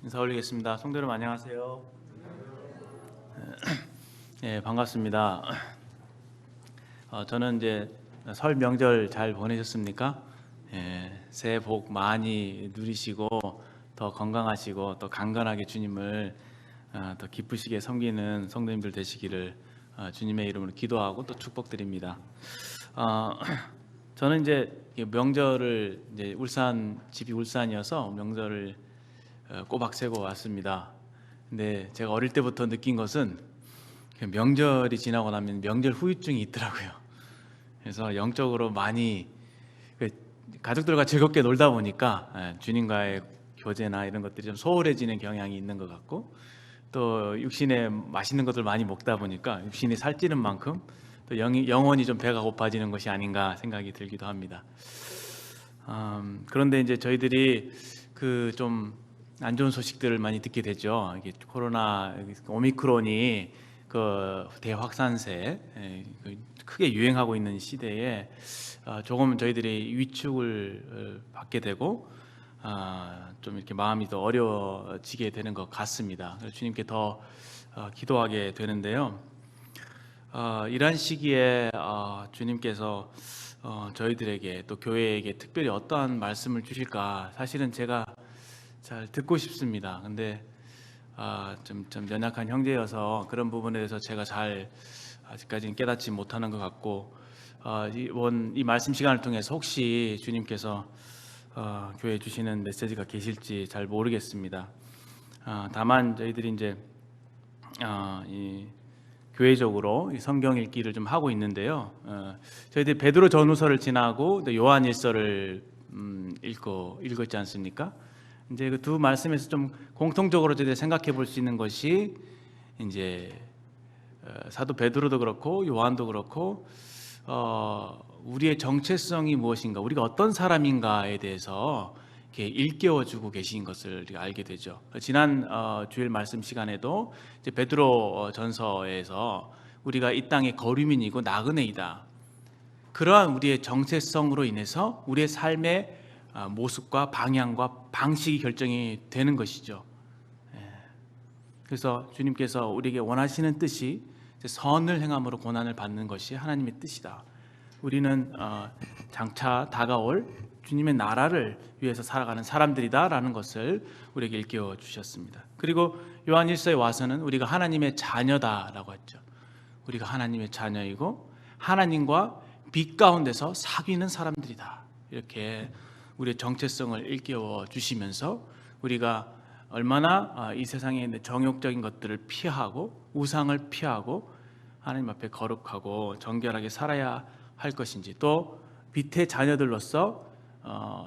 인사 올리겠습니다. 성도 여러분 안녕하세요. 예, 반갑습니다. 저는 이제 설 명절 잘 보내셨습니까? 새해 복 많이 누리시고 더 건강하시고 또 강건하게 주님을 더 기쁘시게 섬기는 성도님들 되시기를 주님의 이름으로 기도하고 또 축복드립니다. 저는 이제 명절을 이제 집이 울산이어서 명절을 꼬박 새고 왔습니다. 근데 제가 어릴 때부터 느낀 것은 명절이 지나고 나면 명절 후유증이 있더라고요. 그래서 영적으로 많이 가족들과 즐겁게 놀다 보니까 주님과의 교제나 이런 것들이 좀 소홀해지는 경향이 있는 것 같고, 또 육신에 맛있는 것들 많이 먹다 보니까 육신이 살찌는 만큼 또 영혼이 좀 배가 고파지는 것이 아닌가 생각이 들기도 합니다. 그런데 이제 저희들이 그 좀 안 좋은 소식들을 많이 듣게 되죠. 이게 코로나 오미크론이 그 대확산세 크게 유행하고 있는 시대에 조금 저희들이 위축을 받게 되고 좀 이렇게 마음이 더 어려워지게 되는 것 같습니다. 그래서 주님께 더 기도하게 되는데요. 이러한 시기에 주님께서 저희들에게 또 교회에게 특별히 어떠한 말씀을 주실까 사실은 제가 잘 듣고 싶습니다. 근데 좀 연약한 형제여서 그런 부분에 대해서 제가 잘 아직까지는 깨닫지 못하는 것 같고, 이 말씀 시간을 통해서 혹시 주님께서 교회에 주시는 메시지가 계실지 잘 모르겠습니다. 다만 저희들이 이제 이 교회적으로 이 성경 읽기를 좀 하고 있는데요. 저희들이 베드로 전후서를 지나고 요한일서를 읽었지 않습니까? 이제 그 두 말씀에서 좀 공통적으로 저희들이 생각해 볼 수 있는 것이 이제 사도 베드로도 그렇고 요한도 그렇고 우리의 정체성이 무엇인가, 우리가 어떤 사람인가에 대해서 이렇게 일깨워주고 계신 것을 우리가 알게 되죠. 지난 주일 말씀 시간에도 이제 베드로 전서에서 우리가 이 땅의 거류민이고 나그네이다, 그러한 우리의 정체성으로 인해서 우리의 삶의 모습과 방향과 방식이 결정이 되는 것이죠. 그래서 주님께서 우리에게 원하시는 뜻이 선을 행함으로 고난을 받는 것이 하나님의 뜻이다. 우리는 장차 다가올 주님의 나라를 위해서 살아가는 사람들이다라는 것을 우리에게 일깨워 주셨습니다. 그리고 요한일서에 와서는 우리가 하나님의 자녀다라고 했죠. 우리가 하나님의 자녀이고 하나님과 빛 가운데서 사귀는 사람들이다, 이렇게 우리의 정체성을 일깨워 주시면서 우리가 얼마나 이 세상에 있는 정욕적인 것들을 피하고 우상을 피하고 하나님 앞에 거룩하고 정결하게 살아야 할 것인지, 또 빛의 자녀들로서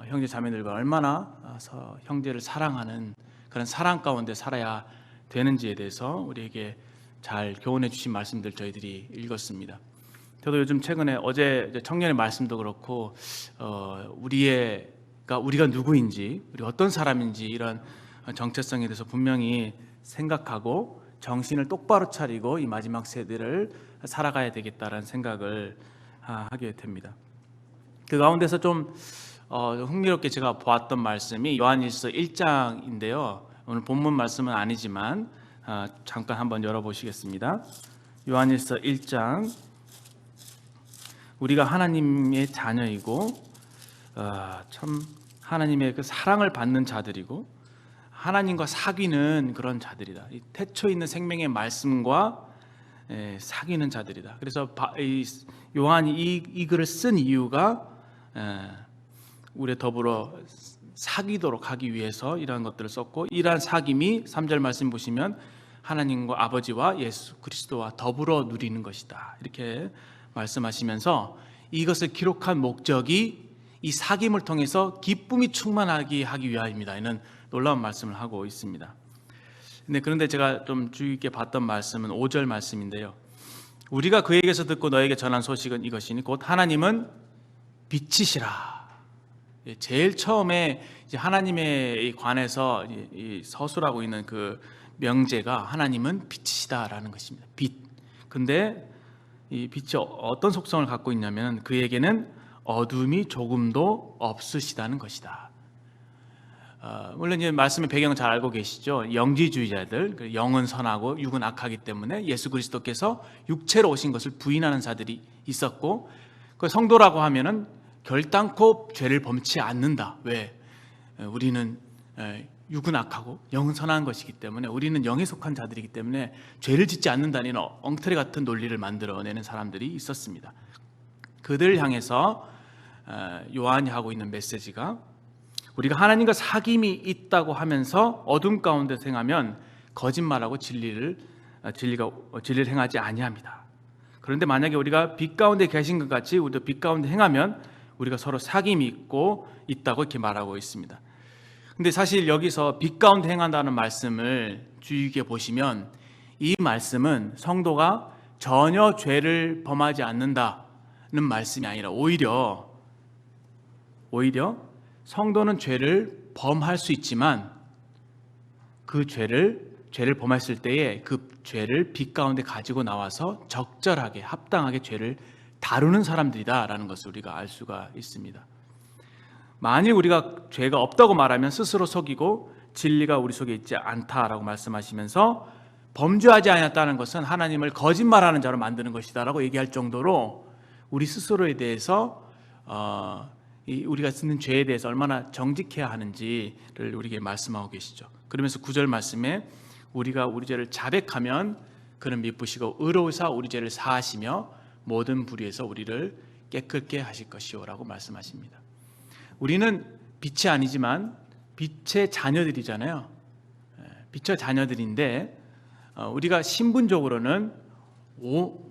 형제 자매들과 얼마나 형제를 사랑하는 그런 사랑 가운데 살아야 되는지에 대해서 우리에게 잘 교훈해 주신 말씀들 저희들이 읽었습니다. 저도 요즘 최근에 어제 청년의 말씀도 그렇고 우리가 누구인지, 우리 어떤 사람인지 이런 정체성에 대해서 분명히 생각하고 정신을 똑바로 차리고 이 마지막 세대를 살아가야 되겠다라는 생각을 하게 됩니다. 그 가운데서 좀 흥미롭게 제가 보았던 말씀이 요한일서 1장인데요. 오늘 본문 말씀은 아니지만 잠깐 한번 열어보시겠습니다. 요한일서 1장, 우리가 하나님의 자녀이고 참 하나님의 그 사랑을 받는 자들이고 하나님과 사귀는 그런 자들이다. 이 태초 있는 생명의 말씀과 사귀는 자들이다. 그래서 요한이 이 글을 쓴 이유가 우리 더불어 사귀도록 하기 위해서 이러한 것들을 썼고, 이러한 사귐이 3절 말씀 보시면 하나님과 아버지와 예수 그리스도와 더불어 누리는 것이다, 이렇게 말씀하시면서 이것을 기록한 목적이 이 사귐을 통해서 기쁨이 충만하게 하기 위함이다, 이는 놀라운 말씀을 하고 있습니다. 그런데 제가 좀 주의 깊게 봤던 말씀은 5절 말씀인데요. 우리가 그에게서 듣고 너에게 전한 소식은 이것이니 곧 하나님은 빛이시라. 제일 처음에 이제 하나님에 관해서 서술하고 있는 그 명제가 하나님은 빛이시다라는 것입니다. 빛. 근데 이 빛이 어떤 속성을 갖고 있냐면 그에게는 어둠이 조금도 없으시다는 것이다. 물론 이제 말씀의 배경 잘 알고 계시죠. 영지주의자들, 영은 선하고 육은 악하기 때문에 예수 그리스도께서 육체로 오신 것을 부인하는 자들이 있었고, 그 성도라고 하면은 결단코 죄를 범치 않는다. 왜? 우리는 육은 악하고 영은 선한 것이기 때문에, 우리는 영에 속한 자들이기 때문에 죄를 짓지 않는다는 엉터리 같은 논리를 만들어내는 사람들이 있었습니다. 그들을 향해서 요한이 하고 있는 메시지가, 우리가 하나님과 사귐이 있다고 하면서 어둠 가운데 행하면 거짓말하고 진리를 행하지 아니합니다. 그런데 만약에 우리가 빛 가운데 계신 것 같이 우리도 빛 가운데 행하면 우리가 서로 사귐이 있다고 이렇게 말하고 있습니다. 근데 사실 여기서 빛 가운데 행한다는 말씀을 주의 깊게 보시면, 이 말씀은 성도가 전혀 죄를 범하지 않는다는 말씀이 아니라 오히려 성도는 죄를 범할 수 있지만 그 죄를 범했을 때에 그 죄를 빛 가운데 가지고 나와서 적절하게 합당하게 죄를 다루는 사람들이다라는 것을 우리가 알 수가 있습니다. 만일 우리가 죄가 없다고 말하면 스스로 속이고 진리가 우리 속에 있지 않다라고 말씀하시면서, 범죄하지 않았다는 것은 하나님을 거짓말하는 자로 만드는 것이다라고 얘기할 정도로 우리 스스로에 대해서 우리가 쓰는 죄에 대해서 얼마나 정직해야 하는지를 우리에게 말씀하고 계시죠. 그러면서 9절 말씀에 우리가 우리 죄를 자백하면 그는 미쁘시고 의로우사 우리 죄를 사하시며 모든 불의에서 우리를 깨끗게 하실 것이오라고 말씀하십니다. 우리는 빛이 아니지만 빛의 자녀들이잖아요. 빛의 자녀들인데 우리가 신분적으로는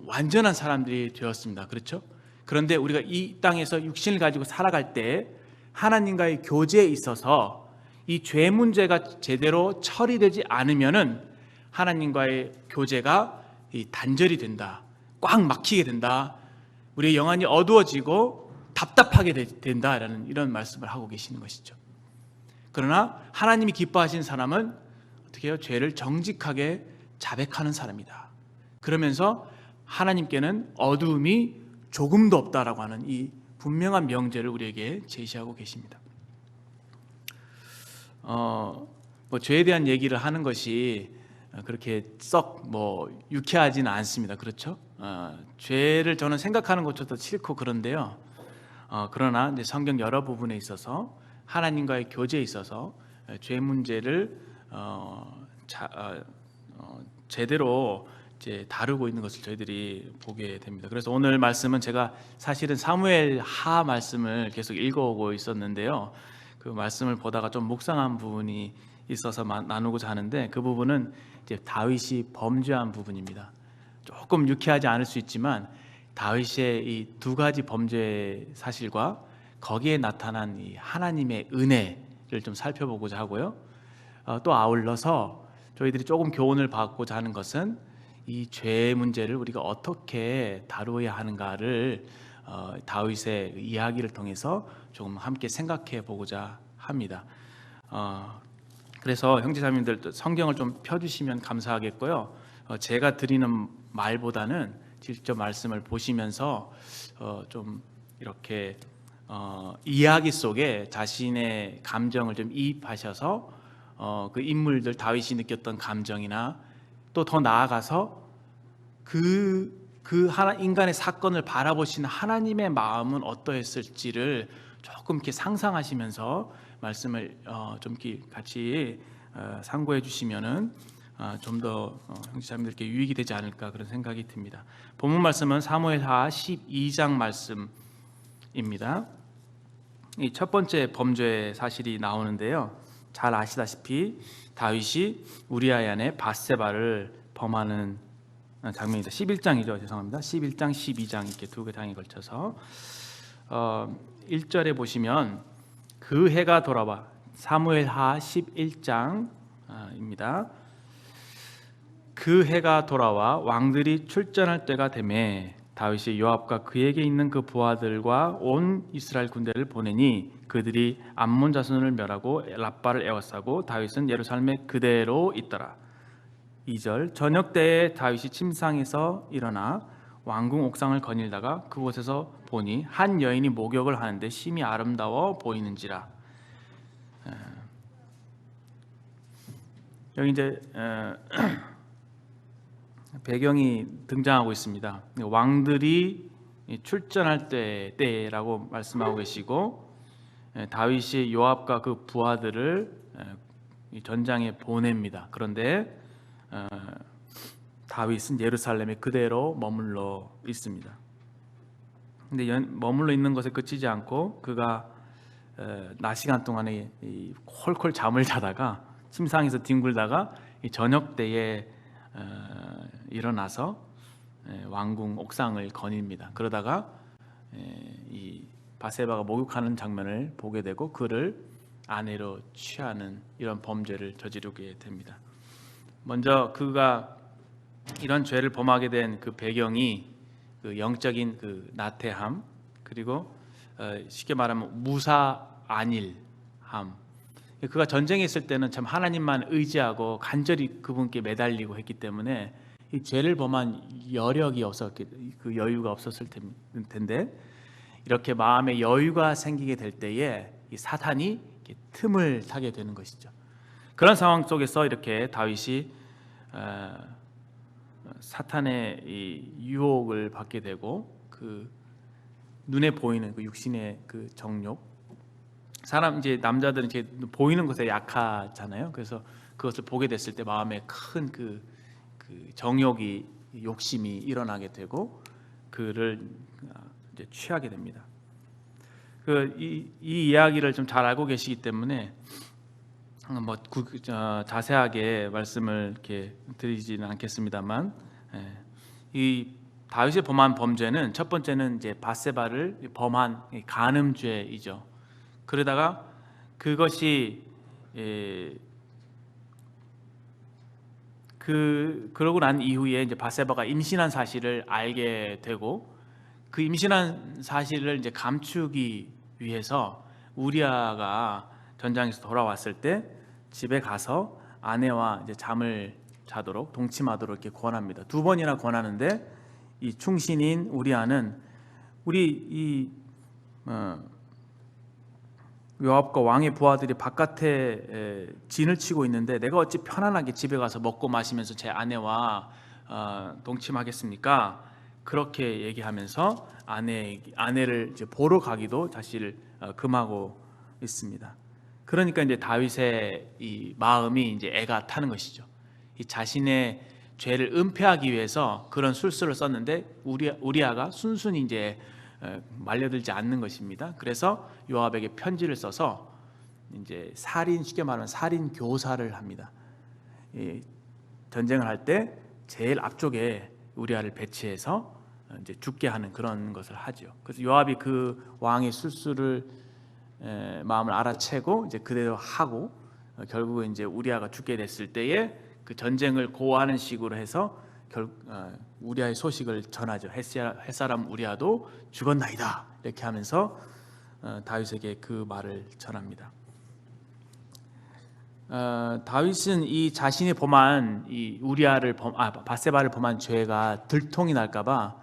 완전한 사람들이 되었습니다. 그렇죠? 그런데 우리가 이 땅에서 육신을 가지고 살아갈 때 하나님과의 교제에 있어서 이 죄 문제가 제대로 처리되지 않으면은 하나님과의 교제가 단절이 된다, 꽉 막히게 된다, 우리의 영안이 어두워지고 답답하게 된다라는 이런 말씀을 하고 계시는 것이죠. 그러나 하나님이 기뻐하시는 사람은 어떻게 해요? 죄를 정직하게 자백하는 사람이다. 그러면서 하나님께는 어두움이 조금도 없다라고 하는 이 분명한 명제를 우리에게 제시하고 계십니다. 죄에 대한 얘기를 하는 것이 그렇게 썩 유쾌하지는 않습니다. 그렇죠? 죄를 저는 생각하는 것조차도 싫고 그런데요. 그러나 이제 성경 여러 부분에 있어서 하나님과의 교제에 있어서 죄 문제를 제대로 이제 다루고 있는 것을 저희들이 보게 됩니다. 그래서 오늘 말씀은 제가 사실은 사무엘 하 말씀을 계속 읽어오고 있었는데요. 그 말씀을 보다가 좀 묵상한 부분이 있어서 나누고자 하는데, 그 부분은 이제 다윗이 범죄한 부분입니다. 조금 유쾌하지 않을 수 있지만 다윗의 이 두 가지 범죄 사실과 거기에 나타난 이 하나님의 은혜를 좀 살펴보고자 하고요. 또 아울러서 저희들이 조금 교훈을 받고자 하는 것은 이 죄 문제를 우리가 어떻게 다루어야 하는가를 다윗의 이야기를 통해서 조금 함께 생각해 보고자 합니다. 그래서 형제자매님들 성경을 좀 펴주시면 감사하겠고요. 제가 드리는 말보다는 직접 말씀을 보시면서 좀 이렇게 이야기 속에 자신의 감정을 좀 이입하셔서 그 인물들, 다윗이 느꼈던 감정이나 또 더 나아가서 그 인간의 사건을 바라보시는 하나님의 마음은 어떠했을지를 조금 이렇게 상상하시면서 말씀을 좀 같이 상고해 주시면은 좀 더 형제자매들께 유익이 되지 않을까 그런 생각이 듭니다. 본문 말씀은 사무엘하 12장 말씀입니다. 이 첫 번째 범죄 사실이 나오는데요. 잘 아시다시피 다윗이 우리아의 아내 밧세바를 범하는 장면입니다. 11장이죠. 죄송합니다. 11장, 12장 이렇게 두 개 장에 걸쳐서 1절에 보시면 그 해가 돌아와, 사무엘하 11장입니다. 그 해가 돌아와 왕들이 출전할 때가 되매 다윗이 요압과 그에게 있는 그 부하들과 온 이스라엘 군대를 보내니 그들이 암몬 자손을 멸하고 랍바를 에워싸고 다윗은 예루살렘에 그대로 있더라. 2절, 저녁 때에 다윗이 침상에서 일어나 왕궁 옥상을 거닐다가 그곳에서 보니 한 여인이 목욕을 하는데 심히 아름다워 보이는지라. 여기 이제 배경이 등장하고 있습니다. 왕들이 출전할 때라고 말씀하고 계시고, 다윗이 요압과 그 부하들을 전장에 보냅니다. 그런데 다윗은 예루살렘에 그대로 머물러 있습니다. 근데 머물러 있는 것에 그치지 않고 그가 낮 시간 동안에 콜콜 잠을 자다가 침상에서 뒹굴다가 저녁 때에 일어나서 왕궁 옥상을 거닙니다. 그러다가 이 바세바가 목욕하는 장면을 보게 되고 그를 아내로 취하는 이런 범죄를 저지르게 됩니다. 먼저 그가 이런 죄를 범하게 된 그 배경이 그 영적인 그 나태함, 그리고 쉽게 말하면 무사안일함. 그가 전쟁에 있을 때는 참 하나님만 의지하고 간절히 그분께 매달리고 했기 때문에 이 죄를 범한 여력이 없었기, 그 여유가 없었을 텐데, 이렇게 마음에 여유가 생기게 될 때에 이 사탄이 틈을 타게 되는 것이죠. 그런 상황 속에서 이렇게 다윗이 사탄의 이 유혹을 받게 되고, 그 눈에 보이는 그 육신의 그 정욕, 사람 이제 남자들은 이제 보이는 것에 약하잖아요. 그래서 그것을 보게 됐을 때 마음에 큰 그 정욕이, 욕심이 일어나게 되고 그를 이제 취하게 됩니다. 이 이야기를 좀 잘 알고 계시기 때문에 뭐 자세하게 말씀을 이렇게 드리지는 않겠습니다만, 이 다윗이 범한 범죄는 첫 번째는 이제 바세바를 범한 간음죄이죠. 그러다가 그것이 그러고 난 이후에 이제 바세바가 임신한 사실을 알게 되고, 그 임신한 사실을 이제 감추기 위해서 우리아가 전장에서 돌아왔을 때 집에 가서 아내와 이제 잠을 자도록, 동침하도록 이렇게 권합니다. 2번이나 권하는데 이 충신인 우리아는 우리 요압과 왕의 부하들이 바깥에 진을 치고 있는데 내가 어찌 편안하게 집에 가서 먹고 마시면서 제 아내와 동침하겠습니까? 그렇게 얘기하면서 아내를 이제 보러 가기도 사실 금하고 있습니다. 그러니까 이제 다윗의 이 마음이 이제 애가 타는 것이죠. 이 자신의 죄를 은폐하기 위해서 그런 술수를 썼는데 우리아가 순순히 이제 말려들지 않는 것입니다. 그래서 요압에게 편지를 써서 이제 쉽게 말하면 살인 교사를 합니다. 전쟁을 할 때 제일 앞쪽에 우리아를 배치해서 이제 죽게 하는 그런 것을 하죠. 그래서 요압이 그 왕의 술수를 마음을 알아채고 이제 그대로 하고, 결국은 이제 우리아가 죽게 됐을 때에 그 전쟁을 고하는 식으로 해서 우리아의 소식을 전하죠. 헷 사람 우리아도 죽었나이다, 이렇게 하면서 다윗에게 그 말을 전합니다. 다윗은 이 자신이 범한 이 바세바를 범한 죄가 들통이 날까봐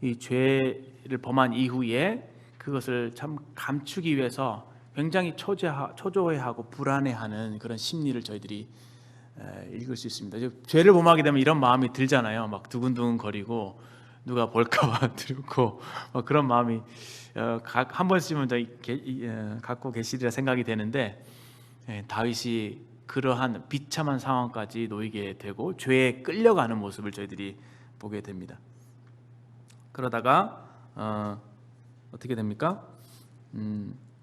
이 죄를 범한 이후에 그것을 참 감추기 위해서 굉장히 초조해하고 불안해하는 그런 심리를 저희들이 읽을 수 있습니다. 죄를 범하게 되면 이런 마음이 들잖아요. 막 두근두근거리고 누가 볼까봐 두렵고 그런 마음이 한 번쯤은 더 갖고 계시리라 생각이 되는데, 다윗이 그러한 비참한 상황까지 놓이게 되고 죄에 끌려가는 모습을 저희들이 보게 됩니다. 그러다가 어떻게 됩니까?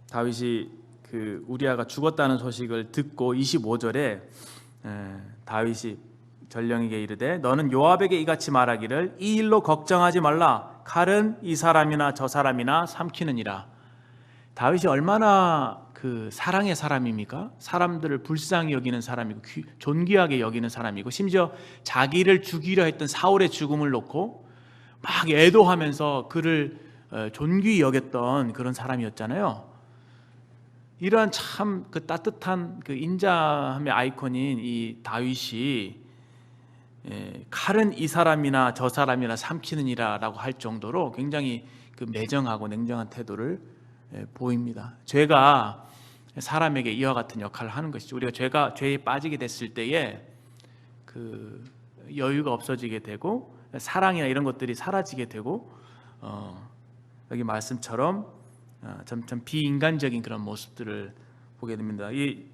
다윗이 그 우리아가 죽었다는 소식을 듣고 25절에 다윗이 전령에게 이르되 너는 요압에게 이같이 말하기를 이 일로 걱정하지 말라. 칼은 이 사람이나 저 사람이나 삼키느니라. 다윗이 얼마나 그 사랑의 사람입니까? 사람들을 불쌍히 여기는 사람이고 존귀하게 여기는 사람이고, 심지어 자기를 죽이려 했던 사울의 죽음을 놓고 막 애도하면서 그를 존귀히 여겼던 그런 사람이었잖아요. 이러한 참 그 따뜻한 그 인자함의 아이콘인 이 다윗이 칼은 이 사람이나 저 사람이나 삼키느니라라고 할 정도로 굉장히 그 매정하고 냉정한 태도를 보입니다. 죄가 사람에게 이와 같은 역할을 하는 것이죠. 우리가 죄에 빠지게 됐을 때에 그 여유가 없어지게 되고 사랑이나 이런 것들이 사라지게 되고 여기 말씀처럼 점점 비인간적인 그런 모습들을 보게 됩니다. 이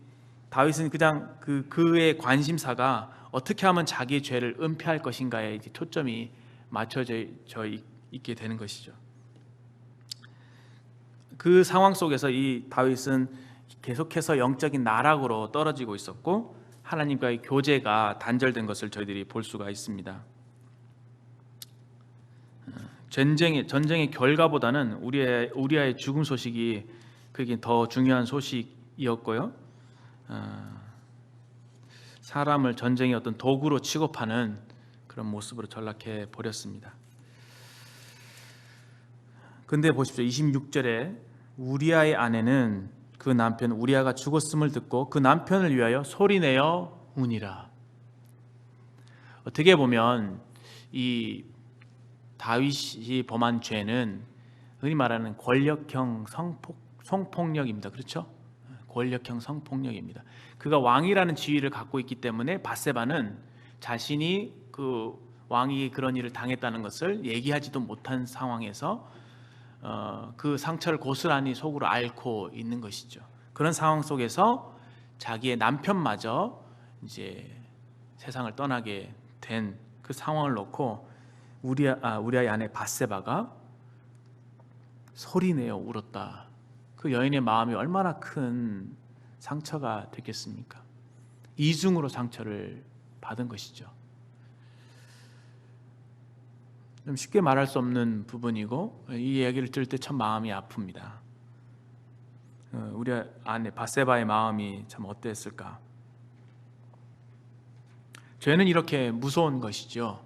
다윗은 그냥 그의 관심사가 어떻게 하면 자기의 죄를 은폐할 것인가에 이제 초점이 맞춰져 있게 되는 것이죠. 그 상황 속에서 이 다윗은 계속해서 영적인 나락으로 떨어지고 있었고 하나님과의 교제가 단절된 것을 저희들이 볼 수가 있습니다. 전쟁의 결과보다는 우리아의 죽음 소식이 그게 더 중요한 소식이었고요. 사람을 전쟁의 어떤 도구로 취급하는 그런 모습으로 전락해 버렸습니다. 근데 보십시오. 26절에 우리아의 아내는 그 남편 우리아가 죽었음을 듣고 그 남편을 위하여 소리내어 우니라. 어떻게 보면 이 다윗이 범한 죄는 흔히 말하는 권력형 성폭력입니다. 그렇죠? 권력형 성폭력입니다. 그가 왕이라는 지위를 갖고 있기 때문에 밧세바는 자신이 그 왕이 그런 일을 당했다는 것을 얘기하지도 못한 상황에서 그 상처를 고스란히 속으로 앓고 있는 것이죠. 그런 상황 속에서 자기의 남편마저 이제 세상을 떠나게 된 그 상황을 놓고 우리아의 아내 밧세바가 소리내어 울었다. 그 여인의 마음이 얼마나 큰 상처가 됐겠습니까? 이중으로 상처를 받은 것이죠. 좀 쉽게 말할 수 없는 부분이고 이 이야기를 들을 때 참 마음이 아픕니다. 우리 아내 밧세바의 마음이 참 어땠을까? 죄는 이렇게 무서운 것이죠.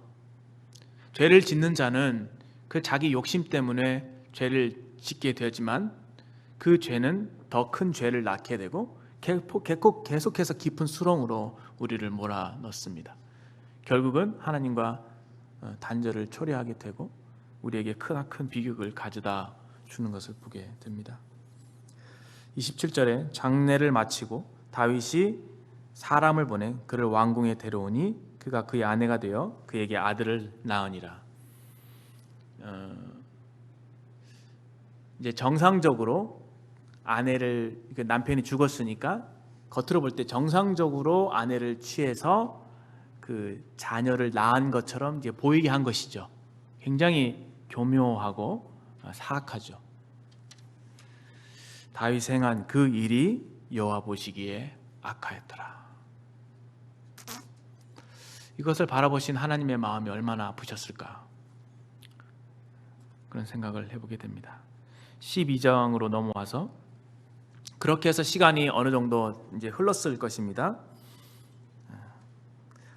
죄를 짓는 자는 그 자기 욕심 때문에 죄를 짓게 되지만 그 죄는 더 큰 죄를 낳게 되고 계속해서 깊은 수렁으로 우리를 몰아넣습니다. 결국은 하나님과 단절을 초래하게 되고 우리에게 크나큰 비극을 가져다 주는 것을 보게 됩니다. 27절에 장례를 마치고 다윗이 사람을 보내 그를 왕궁에 데려오니 그가 그의 아내가 되어 그에게 아들을 낳으니라. 이제 정상적으로 남편이 죽었으니까 겉으로 볼 때 정상적으로 아내를 취해서 그 자녀를 낳은 것처럼 이제 보이게 한 것이죠. 굉장히 교묘하고 사악하죠. 다윗이 행한 그 일이 여호와 보시기에 악하였더라. 이것을 바라보신 하나님의 마음이 얼마나 아프셨을까? 그런 생각을 해보게 됩니다. 12장으로 넘어와서 그렇게 해서 시간이 어느 정도 이제 흘렀을 것입니다.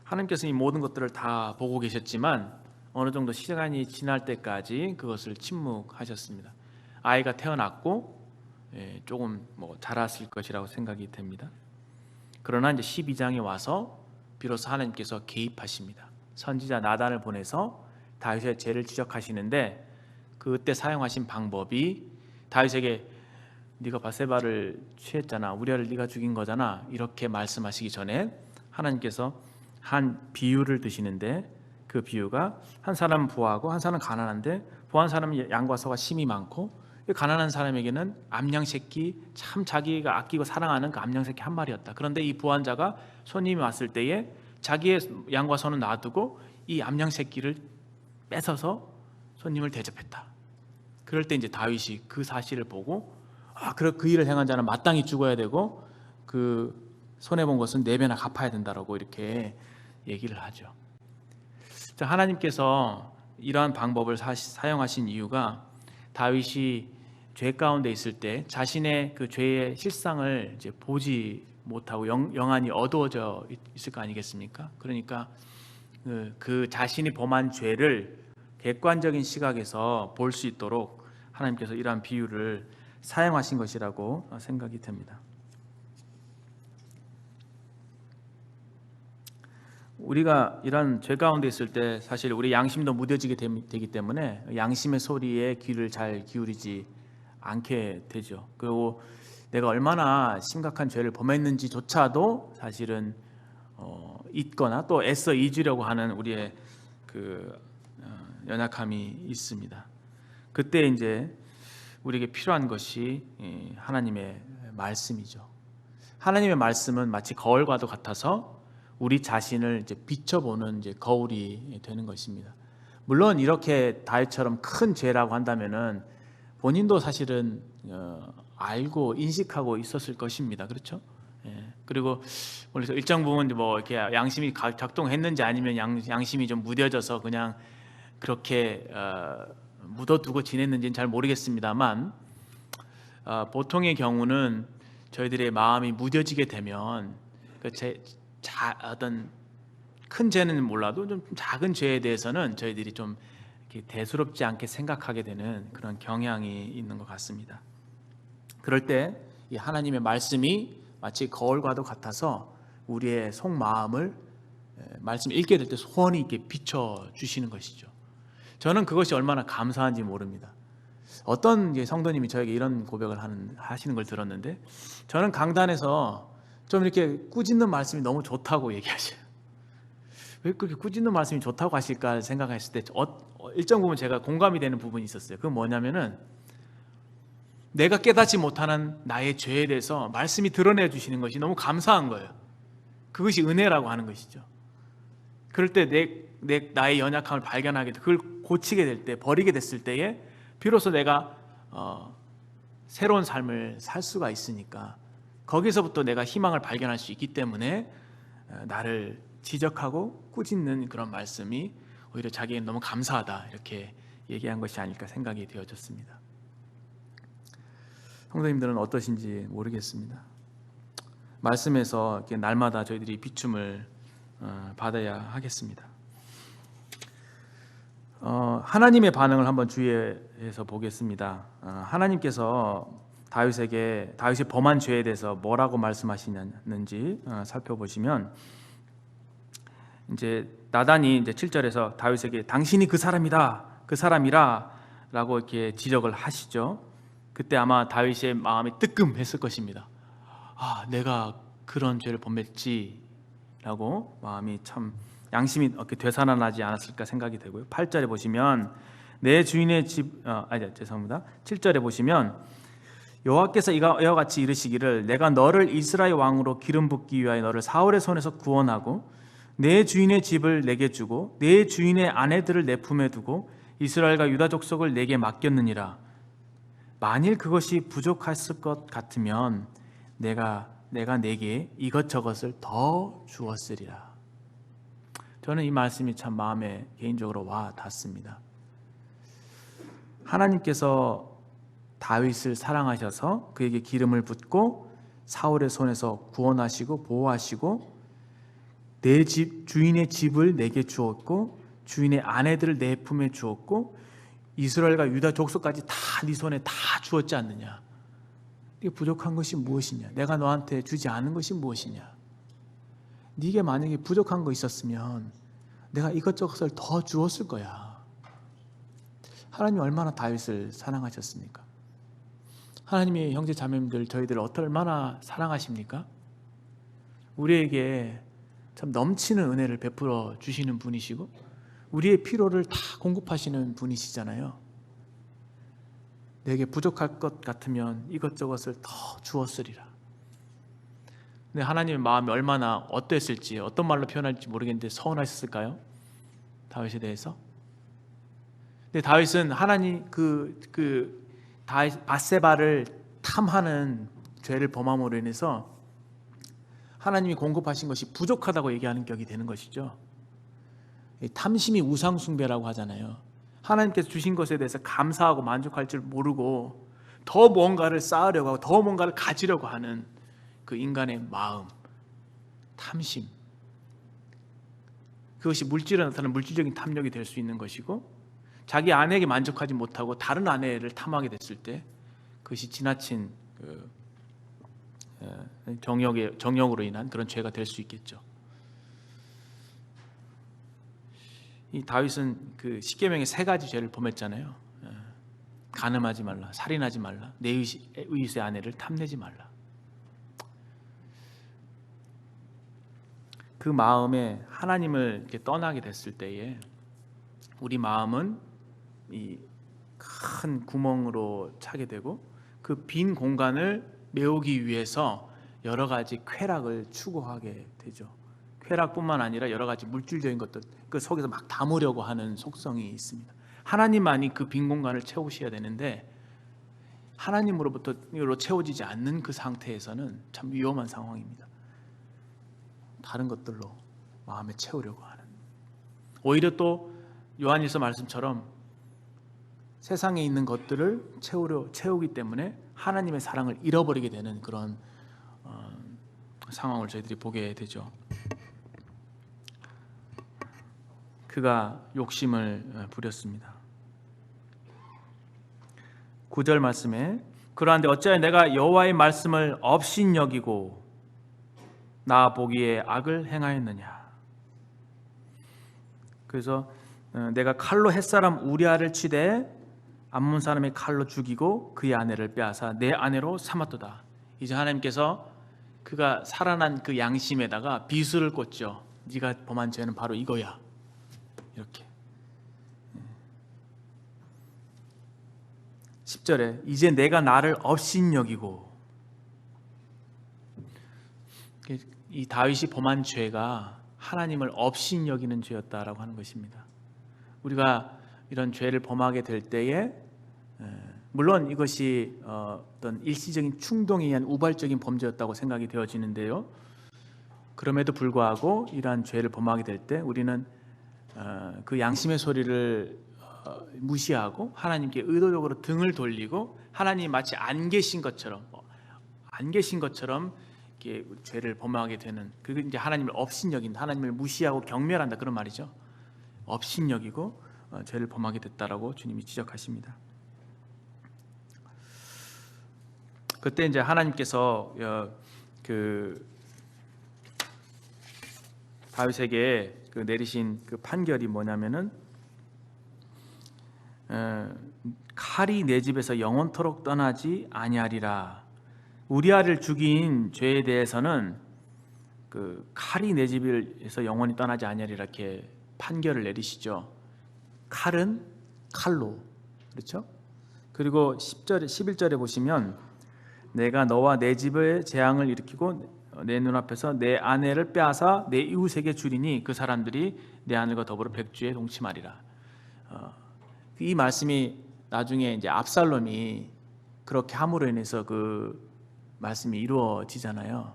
하나님께서 이 모든 것들을 다 보고 계셨지만 어느 정도 시간이 지날 때까지 그것을 침묵하셨습니다. 아이가 태어났고 조금 자랐을 것이라고 생각이 됩니다. 그러나 이제 12장에 와서 비로소 하나님께서 개입하십니다. 선지자 나단을 보내서 다윗의 죄를 지적하시는데 그때 사용하신 방법이 다윗에게 네가 밧세바를 취했잖아, 우리아를 네가 죽인 거잖아, 이렇게 말씀하시기 전에 하나님께서 한 비유를 드시는데 그 비유가 한 사람은 부하고 한 사람은 가난한데 부한 사람은 양과 소가 심이 많고 가난한 사람에게는 암양 새끼, 참 자기가 아끼고 사랑하는 그 암양 새끼 한 마리였다. 그런데 이 부한 자가 손님이 왔을 때에 자기의 양과 소는 놔두고 이 암양 새끼를 뺏어서 손님을 대접했다. 그럴 때 이제 다윗이 그 사실을 보고 그 일을 행한 자는 마땅히 죽어야 되고 그 손해 본 것은 4배나 갚아야 된다라고 이렇게 얘기를 하죠. 하나님께서 이러한 방법을 사용하신 이유가 다윗이 죄 가운데 있을 때 자신의 그 죄의 실상을 이제 보지 못하고 영안이 어두워져 있을 거 아니겠습니까? 그러니까 그 자신이 범한 죄를 객관적인 시각에서 볼 수 있도록 하나님께서 이러한 비유를 사용하신 것이라고 생각이 됩니다. 우리가 이런 죄 가운데 있을 때 사실 우리 양심도 무뎌지게 되기 때문에 양심의 소리에 귀를 잘 기울이지 않게 되죠. 그리고 내가 얼마나 심각한 죄를 범했는지조차도 사실은 잊거나 또 애써 잊으려고 하는 우리의 연약함이 있습니다. 그때 이제 우리에게 필요한 것이 하나님의 말씀이죠. 하나님의 말씀은 마치 거울과도 같아서 우리 자신을 이제 비춰보는 이제 거울이 되는 것입니다. 물론 이렇게 다윗처럼 큰 죄라고 한다면은 본인도 사실은 알고 인식하고 있었을 것입니다. 그렇죠? 그리고 그래서 일정 부분 뭐 이렇게 양심이 작동했는지 아니면 양심이 좀 무뎌져서 그냥 그렇게 묻어두고 지냈는지는 잘 모르겠습니다만 보통의 경우는 저희들의 마음이 무뎌지게 되면 어떤 큰 죄는 몰라도 좀 작은 죄에 대해서는 저희들이 좀 이렇게 대수롭지 않게 생각하게 되는 그런 경향이 있는 것 같습니다. 그럴 때 이 하나님의 말씀이 마치 거울과도 같아서 우리의 속마음을 말씀 읽게 될 때 소원히 있게 비춰 주시는 것이죠. 저는 그것이 얼마나 감사한지 모릅니다. 어떤 성도님이 저에게 이런 고백을 하시는 걸 들었는데, 저는 강단에서 좀 이렇게 꾸짖는 말씀이 너무 좋다고 얘기하셔요. 왜 그렇게 꾸짖는 말씀이 좋다고 하실까 생각했을 때 일정 부분 제가 공감이 되는 부분이 있었어요. 그건 뭐냐면은 내가 깨닫지 못하는 나의 죄에 대해서 말씀이 드러내 주시는 것이 너무 감사한 거예요. 그것이 은혜라고 하는 것이죠. 그럴 때 나의 연약함을 발견하게 돼, 그걸 고치게 될 때, 버리게 됐을 때에 비로소 내가 새로운 삶을 살 수가 있으니까, 거기서부터 내가 희망을 발견할 수 있기 때문에 나를 지적하고 꾸짖는 그런 말씀이 오히려 자기에게 너무 감사하다, 이렇게 얘기한 것이 아닐까 생각이 되어졌습니다. 성도님들은 어떠신지 모르겠습니다. 말씀에서 이렇게 날마다 저희들이 비춤을 받아야 하겠습니다. 하나님의 반응을 한번 주의해서 보겠습니다. 하나님께서 다윗의 범한 죄에 대해서 뭐라고 말씀하시는지 살펴보시면, 이제 나단이 이제 7절에서 다윗에게 당신이 그 사람이라라고 이렇게 지적을 하시죠. 그때 아마 다윗의 마음이 뜨끔했을 것입니다. 내가 그런 죄를 범했지라고 마음이 참 양심이 어떻게 되살아나지 않았을까 생각이 되고요. 8절에 보시면 내 주인의 죄송합니다. 7절에 보시면 여호와께서 이와 같이 이르시기를 내가 너를 이스라엘 왕으로 기름 붓기 위하여 너를 사울의 손에서 구원하고 내 주인의 집을 내게 주고 내 주인의 아내들을 내 품에 두고 이스라엘과 유다 족속을 내게 맡겼느니라. 만일 그것이 부족했을 것 같으면 내가 내게 이것저것을 더 주었으리라. 저는 이 말씀이 참 마음에 개인적으로 와 닿습니다. 하나님께서 다윗을 사랑하셔서 그에게 기름을 붓고 사울의 손에서 구원하시고 보호하시고 내 주인의 집을 내게 주었고 주인의 아내들을 내 품에 주었고 이스라엘과 유다 족속까지 다 네 손에 다 주었지 않느냐. 네게 부족한 것이 무엇이냐? 내가 너한테 주지 않은 것이 무엇이냐? 네게 만약에 부족한 거 있었으면 내가 이것저것을 더 주었을 거야. 하나님 얼마나 다윗을 사랑하셨습니까? 하나님의 형제 자매님들, 저희들 얼마나 사랑하십니까? 우리에게 참 넘치는 은혜를 베풀어 주시는 분이시고 우리의 필요를 다 공급하시는 분이시잖아요. 내게 부족할 것 같으면 이것저것을 더 주었으리라. 근데 하나님의 마음이 얼마나 어땠을지, 어떤 말로 표현할지 모르겠는데 서운하셨을까요? 다윗에 대해서? 근데 다윗은 하나님 밧세바를 탐하는 죄를 범함으로 인해서 하나님이 공급하신 것이 부족하다고 얘기하는 격이 되는 것이죠. 탐심이 우상숭배라고 하잖아요. 하나님께서 주신 것에 대해서 감사하고 만족할 줄 모르고 더 뭔가를 쌓으려고 하고 더 뭔가를 가지려고 하는 그 인간의 마음, 탐심. 그것이 물질에 나타나는 물질적인 탐욕이 될 수 있는 것이고, 자기 아내에게 만족하지 못하고 다른 아내를 탐하게 됐을 때 그것이 지나친 정욕으로 인한 그런 죄가 될 수 있겠죠. 이 다윗은 그 십계명의 3가지 죄를 범했잖아요. 간음하지 말라, 살인하지 말라, 내 이웃의 아내를 탐내지 말라. 그 마음에 하나님을 이렇게 떠나게 됐을 때에 우리 마음은 이 큰 구멍으로 차게 되고 그 빈 공간을 메우기 위해서 여러 가지 쾌락을 추구하게 되죠. 쾌락뿐만 아니라 여러 가지 물질적인 것들 그 속에서 막 담으려고 하는 속성이 있습니다. 하나님만이 그 빈 공간을 채우셔야 되는데 하나님으로부터 채워지지 않는 그 상태에서는 참 위험한 상황입니다. 다른 것들로 마음에 채우려고 하는, 오히려 또 요한일서 말씀처럼 세상에 있는 것들을 채우기 때문에 하나님의 사랑을 잃어버리게 되는 그런 상황을 저희들이 보게 되죠. 그가 욕심을 부렸습니다. 9절 말씀에 그러한데 어찌하여 내가 여호와의 말씀을 업신여기고 나 보기에 악을 행하였느냐. 그래서 내가 칼로 햇사람 우리아를 치되 암몬 사람의 칼로 죽이고 그의 아내를 빼앗아 내 아내로 삼았도다. 이제 하나님께서 그가 살아난 그 양심에다가 비수를 꽂죠. 네가 범한 죄는 바로 이거야. 이렇게 10절에 이제 내가 나를 업신여기고, 이 다윗이 범한 죄가 하나님을 업신여기는 죄였다라고 하는 것입니다. 우리가 이런 죄를 범하게 될 때에 물론 이것이 어떤 일시적인 충동에 의한 우발적인 범죄였다고 생각이 되어지는데요. 그럼에도 불구하고 이러한 죄를 범하게 될 때 우리는 그 양심의 소리를 무시하고 하나님께 의도적으로 등을 돌리고 하나님이 마치 안 계신 것처럼 이렇게 죄를 범하게 되는, 그게 이제 하나님을 업신여긴다, 하나님을 무시하고 경멸한다 그런 말이죠. 업신여기고 죄를 범하게 됐다라고 주님이 지적하십니다. 그때 이제 하나님께서 그 다윗에게 내리신 그 판결이 뭐냐면은 칼이 내 집에서 영원토록 떠나지 아니하리라. 우리아를 죽인 죄에 대해서는 그 칼이 내 집에서 영원히 떠나지 아니하리라 이렇게 판결을 내리시죠. 칼은 칼로, 그렇죠? 그리고 10절에 11절에 보시면 내가 너와 내 집에 재앙을 일으키고 내 눈앞에서 내 아내를 빼앗아 내 이웃에게 주리니 그 사람들이 내 아들과 더불어 백주에 동침하리라. 이 말씀이 나중에 이제 압살롬이 그렇게 함으로 인해서 그 말씀이 이루어지잖아요.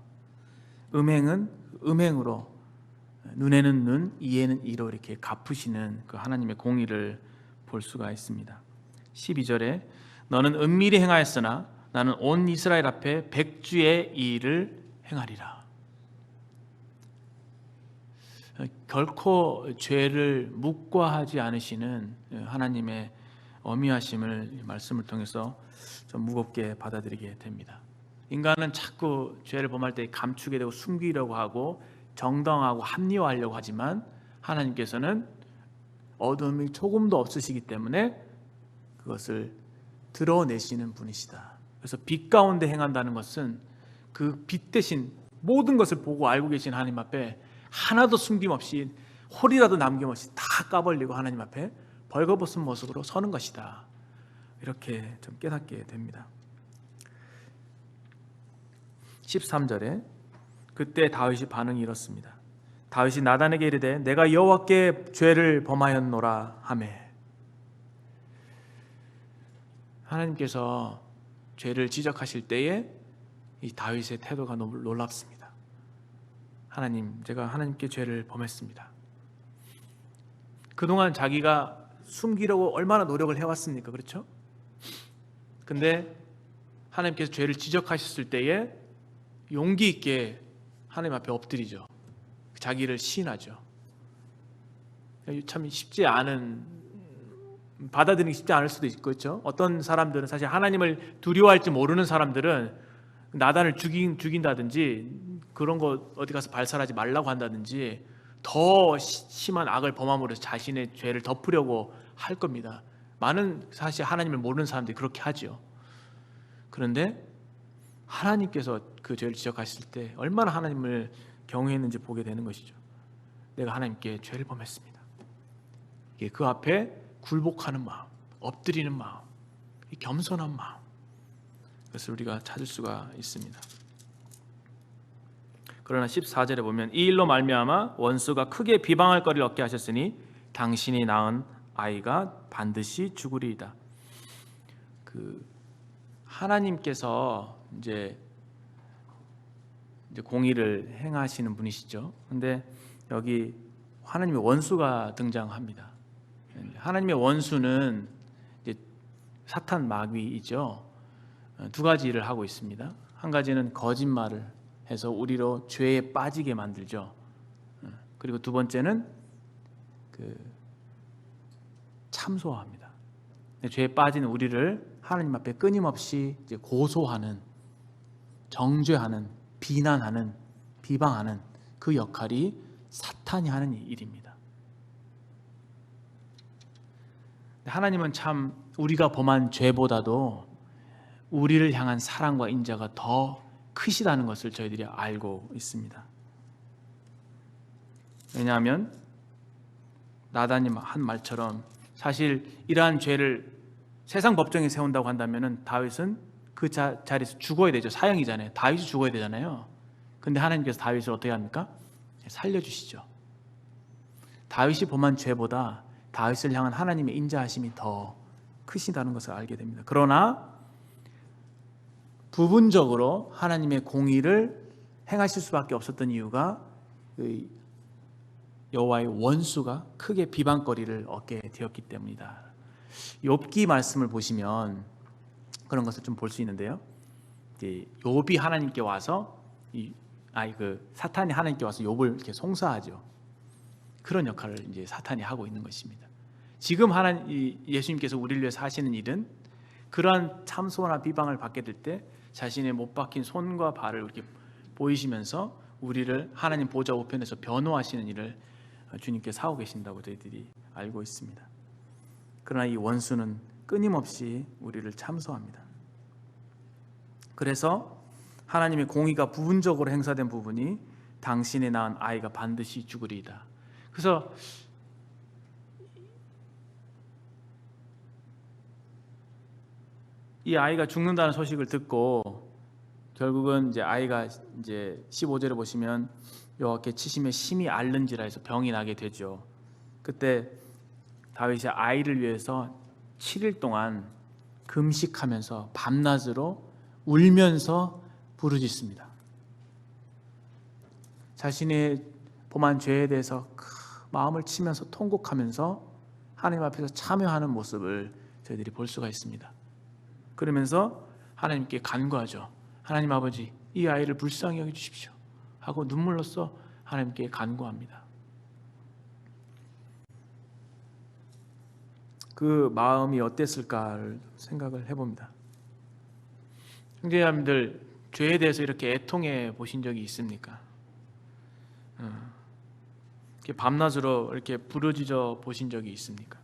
음행은 음행으로, 눈에는 눈, 이에는 이로 이렇게 갚으시는 그 하나님의 공의를 볼 수가 있습니다. 12절에 너는 은밀히 행하였으나 나는 온 이스라엘 앞에 백주의 일을 행하리라. 결코 죄를 묵과하지 않으시는 하나님의 어미하심을 말씀을 통해서 좀 무겁게 받아들이게 됩니다. 인간은 자꾸 죄를 범할 때 감추게 되고 숨기려고 하고 정당하고 합리화하려고 하지만 하나님께서는 어둠이 조금도 없으시기 때문에 그것을 드러내시는 분이시다. 그래서 빛 가운데 행한다는 것은 그 빛 대신 모든 것을 보고 알고 계신 하나님 앞에 하나도 숨김없이 홀이라도 남김없이 다 까버리고 하나님 앞에 벌거벗은 모습으로 서는 것이다. 이렇게 좀 깨닫게 됩니다. 13절에 그때 다윗이 반응이 이렇습니다. 다윗이 나단에게 이르되 내가 여호와께 죄를 범하였노라 하매. 하나님께서 죄를 지적하실 때에 이 다윗의 태도가 너무 놀랍습니다. 하나님, 제가 하나님께 죄를 범했습니다. 그동안 자기가 숨기려고 얼마나 노력을 해왔습니까? 그렇죠? 근데 하나님께서 죄를 지적하셨을 때에 용기 있게 하나님 앞에 엎드리죠. 자기를 시인하죠. 참 쉽지 않은, 받아들이기 쉽지 않을 수도 있겠죠. 어떤 사람들은 사실 하나님을 두려워할지 모르는 사람들은 나단을 죽인다든지 그런 거 어디 가서 발설하지 말라고 한다든지 더 심한 악을 범함으로 자신의 죄를 덮으려고 할 겁니다. 많은 사실 하나님을 모르는 사람들이 그렇게 하죠. 그런데 하나님께서 그 죄를 지적하실 때 얼마나 하나님을 경외했는지 보게 되는 것이죠. 내가 하나님께 죄를 범했습니다. 이게 그 앞에 굴복하는 마음, 엎드리는 마음, 겸손한 마음, 그것을 우리가 찾을 수가 있습니다. 그러나 14절에 보면 이 일로 말미암아 원수가 크게 비방할 거리를 얻게 하셨으니 당신이 낳은 아이가 반드시 죽으리이다. 하나님께서 이제 공의를 행하시는 분이시죠. 근데 여기 하나님의 원수가 등장합니다. 하나님의 원수는 이제 사탄 마귀이죠. 두 가지 일을 하고 있습니다. 한 가지는 거짓말을 해서 우리로 죄에 빠지게 만들죠. 그리고 두 번째는 참소합니다. 죄에 빠진 우리를 하나님 앞에 끊임없이 이제 고소하는, 정죄하는, 비난하는, 비방하는 그 역할이 사탄이 하는 일입니다. 하나님은 참 우리가 범한 죄보다도 우리를 향한 사랑과 인자가 더 크시다는 것을 저희들이 알고 있습니다. 왜냐하면 나단이 한 말처럼 사실 이러한 죄를 세상 법정에 세운다고 한다면 다윗은 그 자리에서 죽어야 되죠. 사형이잖아요. 다윗이 죽어야 되잖아요. 근데 하나님께서 다윗을 어떻게 합니까? 살려주시죠. 다윗이 범한 죄보다 다윗을 향한 하나님의 인자하심이 더 크시다는 것을 알게 됩니다. 그러나 부분적으로 하나님의 공의를 행하실 수밖에 없었던 이유가 여호와의 원수가 크게 비방거리를 얻게 되었기 때문이다. 욥기 말씀을 보시면 그런 것을 좀 볼 수 있는데요. 욥이 하나님께 와서 사탄이 하나님께 와서 욥을 이렇게 송사하죠. 그런 역할을 이제 사탄이 하고 있는 것입니다. 지금 예수님께서 우리를 위해서 하시는 일은 그러한 참소나 비방을 받게 될 때 자신의 못 박힌 손과 발을 이렇게 보이시면서 우리를 하나님 보좌 우편에서 변호하시는 일을 주님께서 하고 계신다고 저희들이 알고 있습니다. 그러나 이 원수는 끊임없이 우리를 참소합니다. 그래서 하나님의 공의가 부분적으로 행사된 부분이 당신의 낳은 아이가 반드시 죽으리이다. 그래서 이 아이가 죽는다는 소식을 듣고 결국은 이제 아이가 이제 15절에 보시면 여호와께 치심에 심히 앓는지라 해서 병이 나게 되죠. 그때 다윗이 아이를 위해서 7일 동안 금식하면서 밤낮으로 울면서 부르짖습니다. 자신의 범한 죄에 대해서 마음을 치면서 통곡하면서 하나님 앞에서 참여하는 모습을 저희들이 볼 수가 있습니다. 그러면서 하나님께 간구하죠. 하나님 아버지, 이 아이를 불쌍히 여겨 주십시오 하고 눈물로써 하나님께 간구합니다. 그 마음이 어땠을까를 생각을 해봅니다. 형제자매들, 죄에 대해서 이렇게 애통해 보신 적이 있습니까? 이렇게 밤낮으로 이렇게 부르짖어 보신 적이 있습니까?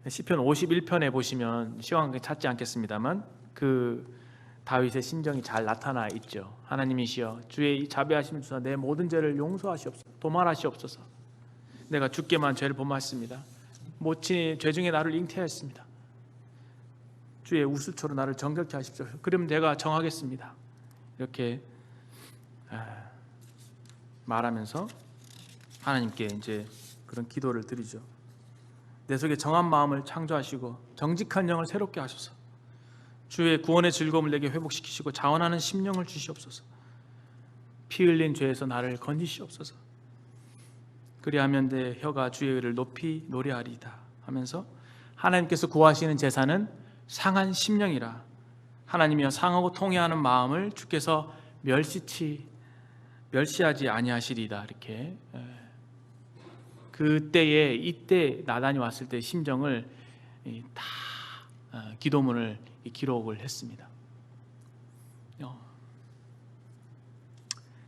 시편 51편에 보시면 시간 찾지 않겠습니다만 그 다윗의 심정이 잘 나타나 있죠. 하나님이시여, 주의 자비하심을 주사 내 모든 죄를 용서하시옵소서, 도말하시옵소서. 내가 주께만 죄를 범하였습니다. 모친이 죄 중에 나를 잉태하였습니다. 주의 우수초로 나를 정결케 하십시오. 그러면 내가 정하겠습니다. 이렇게 말하면서 하나님께 이제 그런 기도를 드리죠. 내 속에 정한 마음을 창조하시고 정직한 영을 새롭게 하소서. 주의 구원의 즐거움을 내게 회복시키시고 자원하는 심령을 주시옵소서. 피 흘린 죄에서 나를 건지시옵소서. 그리하면 내 혀가 주의 의를 높이 노래하리이다 하면서 하나님께서 구하시는 제사는 상한 심령이라. 하나님이여, 상하고 통회하는 마음을 주께서 멸시하지 아니하시리이다. 이렇게 그때에 이때 나단이 왔을 때 심정을 다 기도문을 기록을 했습니다.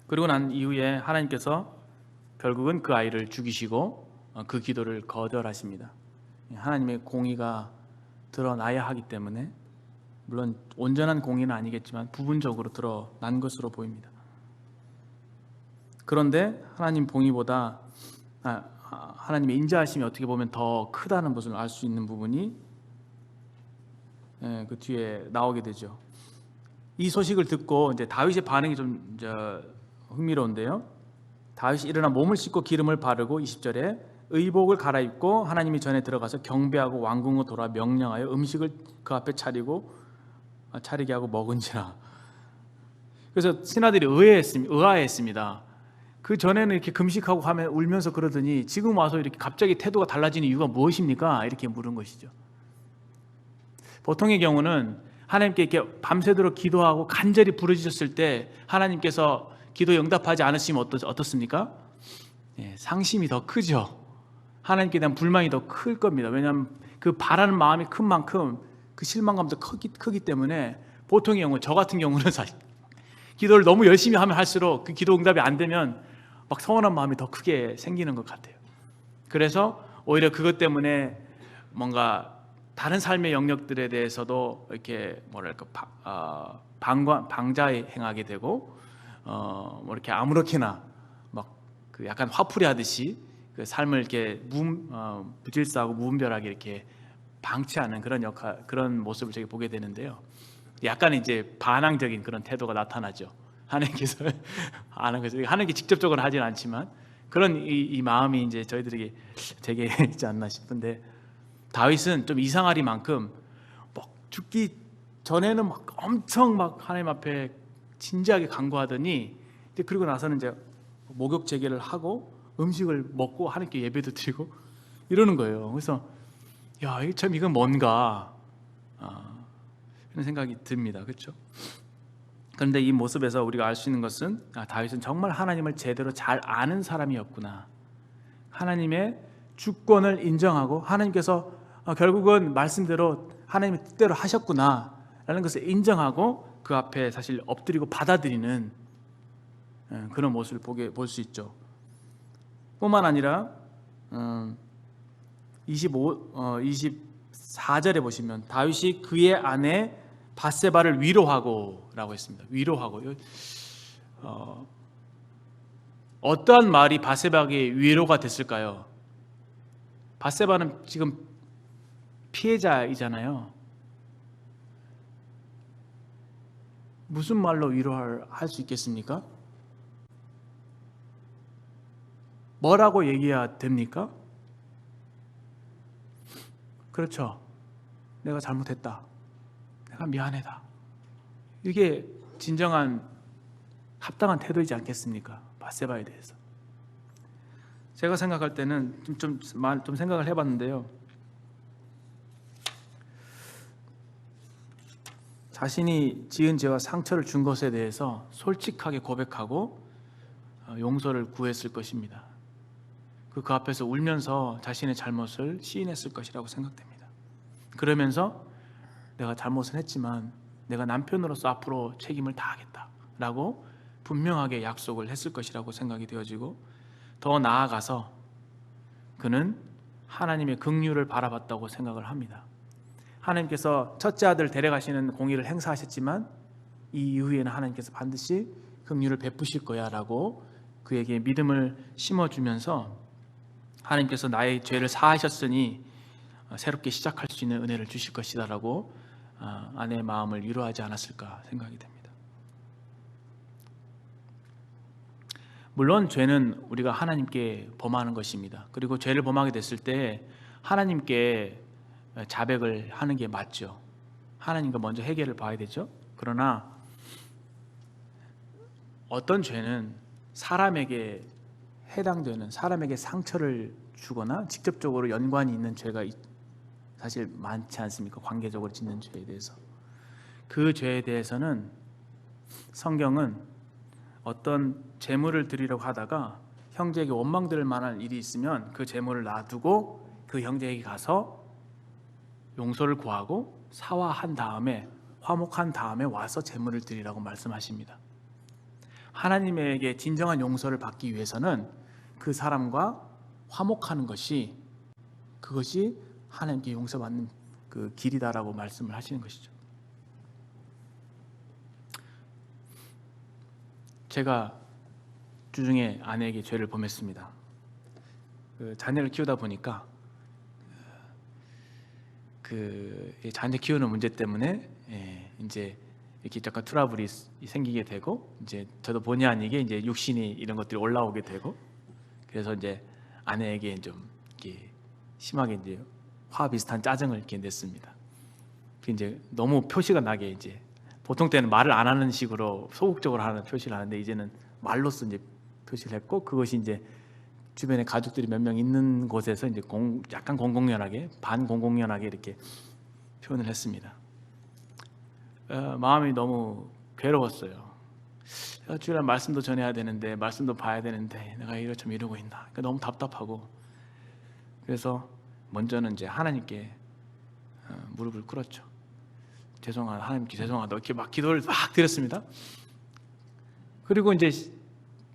그리고 난 이후에 하나님께서 결국은 그 아이를 죽이시고 그 기도를 거절하십니다. 하나님의 공의가 드러나야 하기 때문에, 물론 온전한 공의는 아니겠지만 부분적으로 드러난 것으로 보입니다. 그런데 하나님 공의보다 하나님의 인자하심이 어떻게 보면 더 크다는 것을 알 수 있는 부분이 그 뒤에 나오게 되죠. 이 소식을 듣고 이제 다윗의 반응이 좀 흥미로운데요. 다윗이 일어나 몸을 씻고 기름을 바르고 20절에 의복을 갈아입고 하나님이 전에 들어가서 경배하고 왕궁으로 돌아 명령하여 음식을 그 앞에 차리게 하고 먹은지라. 그래서 신하들이 의아했습니다. 그 전에는 이렇게 금식하고 하면 울면서 그러더니 지금 와서 이렇게 갑자기 태도가 달라지는 이유가 무엇입니까? 이렇게 물은 것이죠. 보통의 경우는 하나님께 이렇게 밤새도록 기도하고 간절히 부르짖었을 때 하나님께서 기도에 응답하지 않으시면 어떻습니까? 상심이 더 크죠. 하나님께 대한 불만이 더 클 겁니다. 왜냐하면 그 바라는 마음이 큰 만큼 그 실망감도 크기 때문에 보통의 경우, 저 같은 경우는 사실 기도를 너무 열심히 하면 할수록 그 기도 응답이 안 되면 막 서운한 마음이 더 크게 생기는 것 같아요. 그래서 오히려 그것 때문에 뭔가 다른 삶의 영역들에 대해서도 이렇게 방자행하게 되고 이렇게 아무렇게나 막 그 약간 화풀이 하듯이 그 삶을 이렇게 무질서하고 무분별하게 이렇게 방치하는 그런 모습을 저희 보게 되는데요. 약간 이제 반항적인 그런 태도가 나타나죠. 하나님께서 하나님께 직접적으로 하진 않지만 그런 이 마음이 이제 저희들에게 되게 있지 않나 싶은데, 다윗은 좀 이상하리만큼 막 죽기 전에는 막 엄청 막 하나님 앞에 진지하게 간구하더니 이제 그리고 나서는 이제 목욕 재개를 하고 음식을 먹고 하나님께 예배도 드리고 이러는 거예요. 그래서 이건 뭔가 그런 생각이 듭니다. 그렇죠? 그런데 이 모습에서 우리가 알 수 있는 것은 다윗은 정말 하나님을 제대로 잘 아는 사람이었구나. 하나님의 주권을 인정하고 하나님께서 결국은 말씀대로 하나님의 뜻대로 하셨구나 라는 것을 인정하고 그 앞에 사실 엎드리고 받아들이는 그런 모습을 볼 수 있죠. 뿐만 아니라 24절에 보시면 다윗이 그의 아내 바세바를 위로하고 라고 했습니다. 위로하고. 어떠한 말이 바세바에게 위로가 됐을까요? 바세바는 지금 피해자이잖아요. 무슨 말로 위로할 수 있겠습니까? 뭐라고 얘기해야 됩니까? 그렇죠. 내가 잘못했다. 내가 미안하다. 이게 진정한 합당한 태도이지 않겠습니까? 바세바에 대해서. 제가 생각할 때는 좀 생각을 해봤는데요. 자신이 지은 죄와 상처를 준 것에 대해서 솔직하게 고백하고 용서를 구했을 것입니다. 그 앞에서 울면서 자신의 잘못을 시인했을 것이라고 생각됩니다. 그러면서 내가 잘못은 했지만 내가 남편으로서 앞으로 책임을 다하겠다라고 분명하게 약속을 했을 것이라고 생각이 되어지고, 더 나아가서 그는 하나님의 긍휼을 바라봤다고 생각을 합니다. 하나님께서 첫째 아들 데려가시는 공의를 행사하셨지만 이 이후에는 하나님께서 반드시 긍휼을 베푸실 거야 라고 그에게 믿음을 심어주면서 하나님께서 나의 죄를 사하셨으니 새롭게 시작할 수 있는 은혜를 주실 것이다 라고 아내의 마음을 위로하지 않았을까 생각이 됩니다. 물론 죄는 우리가 하나님께 범하는 것입니다. 그리고 죄를 범하게 됐을 때 하나님께 자백을 하는 게 맞죠. 하나님과 먼저 해결을 봐야 되죠. 그러나 어떤 죄는 사람에게 해당되는, 사람에게 상처를 주거나 직접적으로 연관이 있는 죄가 사실 많지 않습니까? 관계적으로 짓는 죄에 대해서. 그 죄에 대해서는 성경은 어떤 제물을 드리려고 하다가 형제에게 원망될 만한 일이 있으면 그 제물을 놔두고 그 형제에게 가서 용서를 구하고 사화한 다음에, 화목한 다음에 와서 제물을 드리라고 말씀하십니다. 하나님에게 진정한 용서를 받기 위해서는 그 사람과 화목하는 그것이 하나님께 용서받는 그 길이다라고 말씀을 하시는 것이죠. 제가 주중에 아내에게 죄를 범했습니다. 그 자녀를 키우다 보니까 그 자녀 키우는 문제 때문에 이제 이렇게 약간 트러블이 생기게 되고, 이제 저도 본의 아니게 이제 육신이 이런 것들이 올라오게 되고, 그래서 이제 아내에게 좀 이렇게 심하게 이제 화 비슷한 짜증을 이렇게 냈습니다. 그 이제 너무 표시가 나게, 이제 보통 때는 말을 안 하는 식으로 소극적으로 하는 표시를 하는데, 이제는 말로써 이제 표시를 했고, 그것이 이제 주변에 가족들이 몇 명 있는 곳에서 이제 약간 공공연하게, 반공공연하게 이렇게 표현을 했습니다. 마음이 너무 괴로웠어요. 주일날 말씀도 전해야 되는데, 말씀도 봐야 되는데, 내가 이걸 좀 이러고 있나, 그러니까 너무 답답하고, 그래서 먼저는 이제 하나님께 무릎을 꿇었죠. 죄송하다, 하나님께 죄송하다, 이렇게 막 기도를 막 드렸습니다. 그리고 이제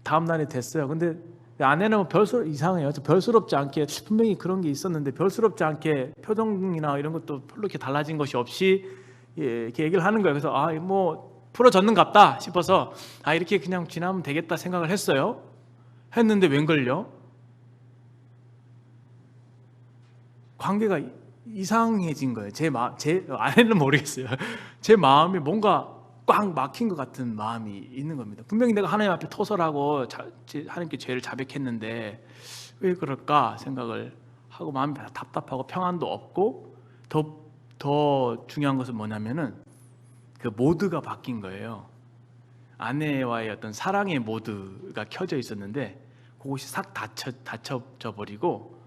다음 날이 됐어요. 근데 아내는 이상해요. 별스럽지 않게, 분명히 그런 게 있었는데 별스럽지 않게 표정이나 이런 것도 별로 이렇게 달라진 것이 없이 이렇게 얘기를 하는 거예요. 그래서 뭐 풀어졌는갑다 싶어서 이렇게 그냥 지나면 되겠다 생각을 했어요. 했는데 웬걸요? 관계가 이상해진 거예요. 제 아내는 모르겠어요. 제 마음이 뭔가 꽉 막힌 것 같은 마음이 있는 겁니다. 분명히 내가 하나님 앞에 토설하고 하나님께 죄를 자백했는데 왜 그럴까 생각을 하고, 마음이 답답하고 평안도 없고, 더 중요한 것은 뭐냐면은 그 모드가 바뀐 거예요. 아내와의 어떤 사랑의 모드가 켜져 있었는데 그것이 싹 닫혀져 버리고,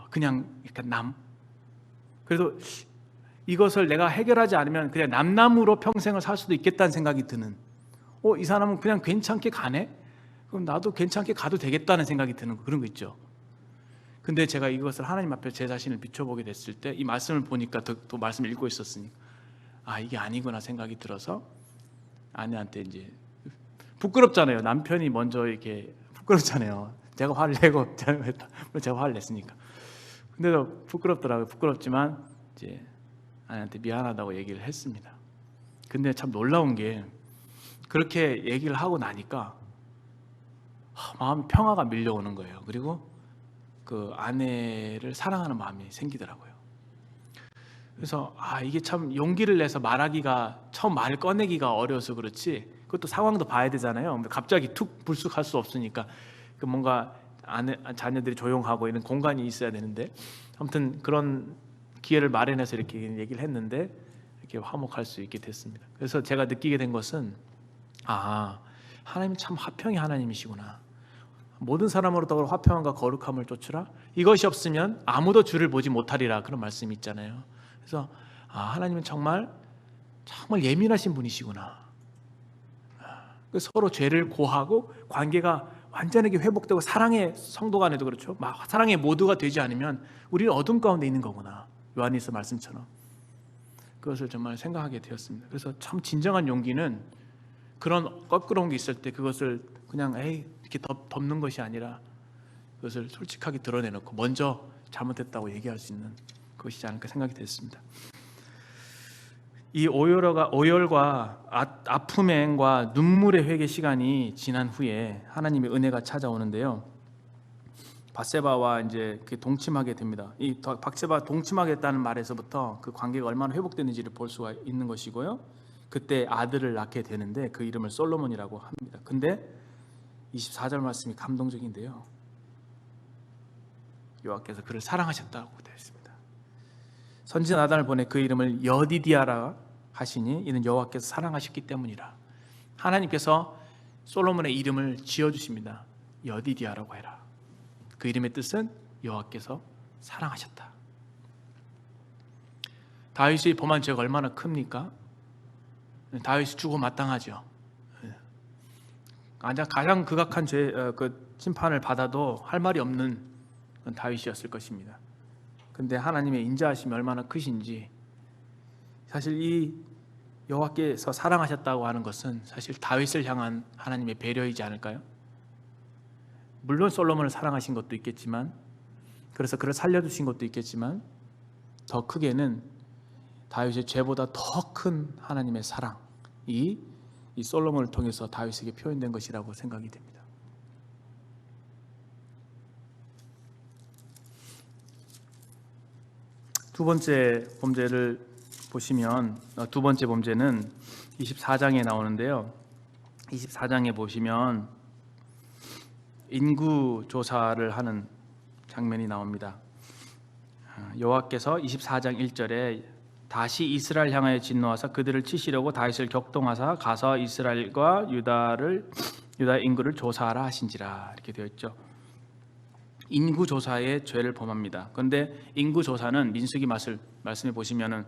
그냥 약간 그래서 이것을 내가 해결하지 않으면 그냥 남남으로 평생을 살 수도 있겠다는 생각이 드는, 이 사람은 그냥 괜찮게 가네? 그럼 나도 괜찮게 가도 되겠다는 생각이 드는 그런 거 있죠. 근데 제가 이것을 하나님 앞에 제 자신을 비춰보게 됐을 때, 이 말씀을 보니까 또 말씀을 읽고 있었으니까 이게 아니구나 생각이 들어서 아내한테 이제, 부끄럽잖아요. 남편이 먼저 이렇게 부끄럽잖아요. 제가 화를 내고 제가 화를 냈으니까. 근데도 부끄럽더라고요. 부끄럽지만 이제 아내한테 미안하다고 얘기를 했습니다. 근데 참 놀라운 게, 그렇게 얘기를 하고 나니까 마음 평화가 밀려오는 거예요. 그리고 그 아내를 사랑하는 마음이 생기더라고요. 그래서 이게 참 용기를 내서 말하기가, 처음 말을 꺼내기가 어려워서 그렇지, 그것도 상황도 봐야 되잖아요. 갑자기 툭 불쑥할 수 없으니까 그 뭔가 자녀들이 조용하고 이런 공간이 있어야 되는데, 아무튼 그런 기회를 마련해서 이렇게 얘기를 했는데 이렇게 화목할 수 있게 됐습니다. 그래서 제가 느끼게 된 것은, 하나님이 참 화평의 하나님이시구나. 모든 사람으로부터 화평함과 거룩함을 쫓으라. 이것이 없으면 아무도 주를 보지 못하리라. 그런 말씀이 있잖아요. 그래서 하나님은 정말 예민하신 분이시구나. 서로 죄를 고하고 관계가 완전하게 회복되고, 사랑의 성도 간에도 그렇죠. 사랑의 모두가 되지 않으면 우리는 어둠 가운데 있는 거구나. 요한일서 말씀처럼. 그것을 정말 생각하게 되었습니다. 그래서 참 진정한 용기는 그런 껄끄러운 게 있을 때 그것을 그냥 이렇게 덮는 것이 아니라, 그것을 솔직하게 드러내놓고 먼저 잘못했다고 얘기할 수 있는 것이지 않을까 생각이 됐습니다. 이 오열과 아픔과 눈물의 회개 시간이 지난 후에 하나님의 은혜가 찾아오는데요. 밧세바와 이제 동침하게 됩니다. 이 밧세바 동침하게 했다는 말에서부터 그 관계가 얼마나 회복되는지를 볼 수가 있는 것이고요. 그때 아들을 낳게 되는데 그 이름을 솔로몬이라고 합니다. 근데 24절 말씀이 감동적인데요. 여호와께서 그를 사랑하셨다고 되어 있습니다. 선지자 나단을 보내 그 이름을 여디디아라 하시니 이는 여호와께서 사랑하셨기 때문이라. 하나님께서 솔로몬의 이름을 지어주십니다. 여디디아라고 해라. 그 이름의 뜻은 여호와께서 사랑하셨다. 다윗이 범한 죄가 얼마나 큽니까? 다윗이 죽어 마땅하죠. 가장 극악한 그 심판을 받아도 할 말이 없는 다윗이었을 것입니다. 근데 하나님의 인자하심이 얼마나 크신지, 사실 이 여호와께서 사랑하셨다고 하는 것은 사실 다윗을 향한 하나님의 배려이지 않을까요? 물론 솔로몬을 사랑하신 것도 있겠지만, 그래서 그를 살려주신 것도 있겠지만, 더 크게는 다윗의 죄보다 더 큰 하나님의 사랑이 이 솔로몬을 통해서 다윗에게 표현된 것이라고 생각이 됩니다. 두 번째 범죄를 보시면 두 번째 범죄는 24장에 나오는데요. 24장에 보시면 인구 조사를 하는 장면이 나옵니다. 여호와께서 24장 1절에 다시 이스라엘 향하여 진노하사 그들을 치시려고 다윗을 격동하사 가서 이스라엘과 유다 인구를 조사하라 하신지라 이렇게 되어 있죠. 인구 조사의 죄를 범합니다. 그런데 인구 조사는 민수기 말씀해 보시면은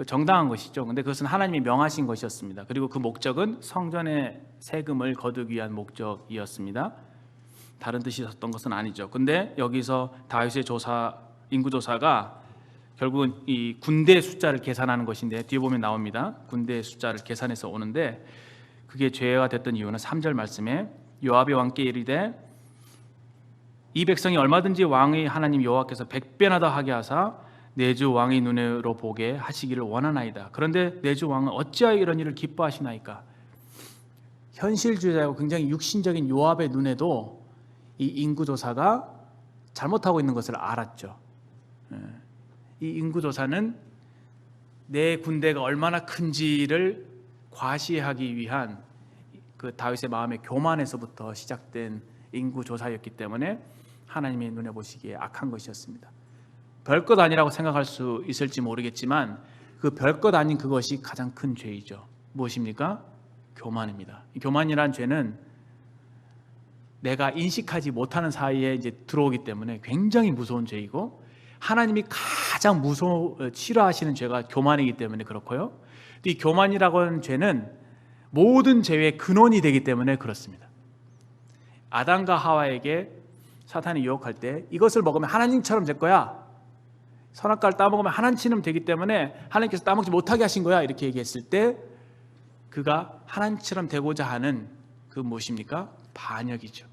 정당한 것이죠. 근데 그것은 하나님이 명하신 것이었습니다. 그리고 그 목적은 성전의 세금을 거두기 위한 목적이었습니다. 다른 뜻이 있었던 것은 아니죠. 근데 여기서 다윗의 인구 조사가 결국은 이 군대 숫자를 계산하는 것인데 뒤에 보면 나옵니다. 군대 숫자를 계산해서 오는데 그게 죄가 됐던 이유는 3절 말씀에 요압이 왕께 이르되 이 백성이 얼마든지 왕의 하나님 여호와께서 100배나 더 하게 하사 내 주 왕의 눈으로 보게 하시기를 원하나이다. 그런데 내 주 왕은 어찌하여 이런 일을 기뻐하시나이까? 현실주의자고 굉장히 육신적인 요압의 눈에도 이 인구조사가 잘못하고 있는 것을 알았죠. 이 인구조사는 내 군대가 얼마나 큰지를 과시하기 위한 그 다윗의 마음의 교만에서부터 시작된 인구조사였기 때문에 하나님의 눈에 보시기에 악한 것이었습니다. 별것 아니라고 생각할 수 있을지 모르겠지만 그 별것 아닌 그것이 가장 큰 죄이죠. 무엇입니까? 교만입니다. 교만이란 죄는 내가 인식하지 못하는 사이에 이제 들어오기 때문에 굉장히 무서운 죄이고 하나님이 가장 싫어하시는 죄가 교만이기 때문에 그렇고요. 이 교만이라고 하는 죄는 모든 죄의 근원이 되기 때문에 그렇습니다. 아담과 하와에게 사탄이 유혹할 때 이것을 먹으면 하나님처럼 될 거야. 선악과를 따먹으면 하나님처럼 되기 때문에 하나님께서 따먹지 못하게 하신 거야. 이렇게 얘기했을 때 그가 하나님처럼 되고자 하는 그 무엇입니까? 반역이죠.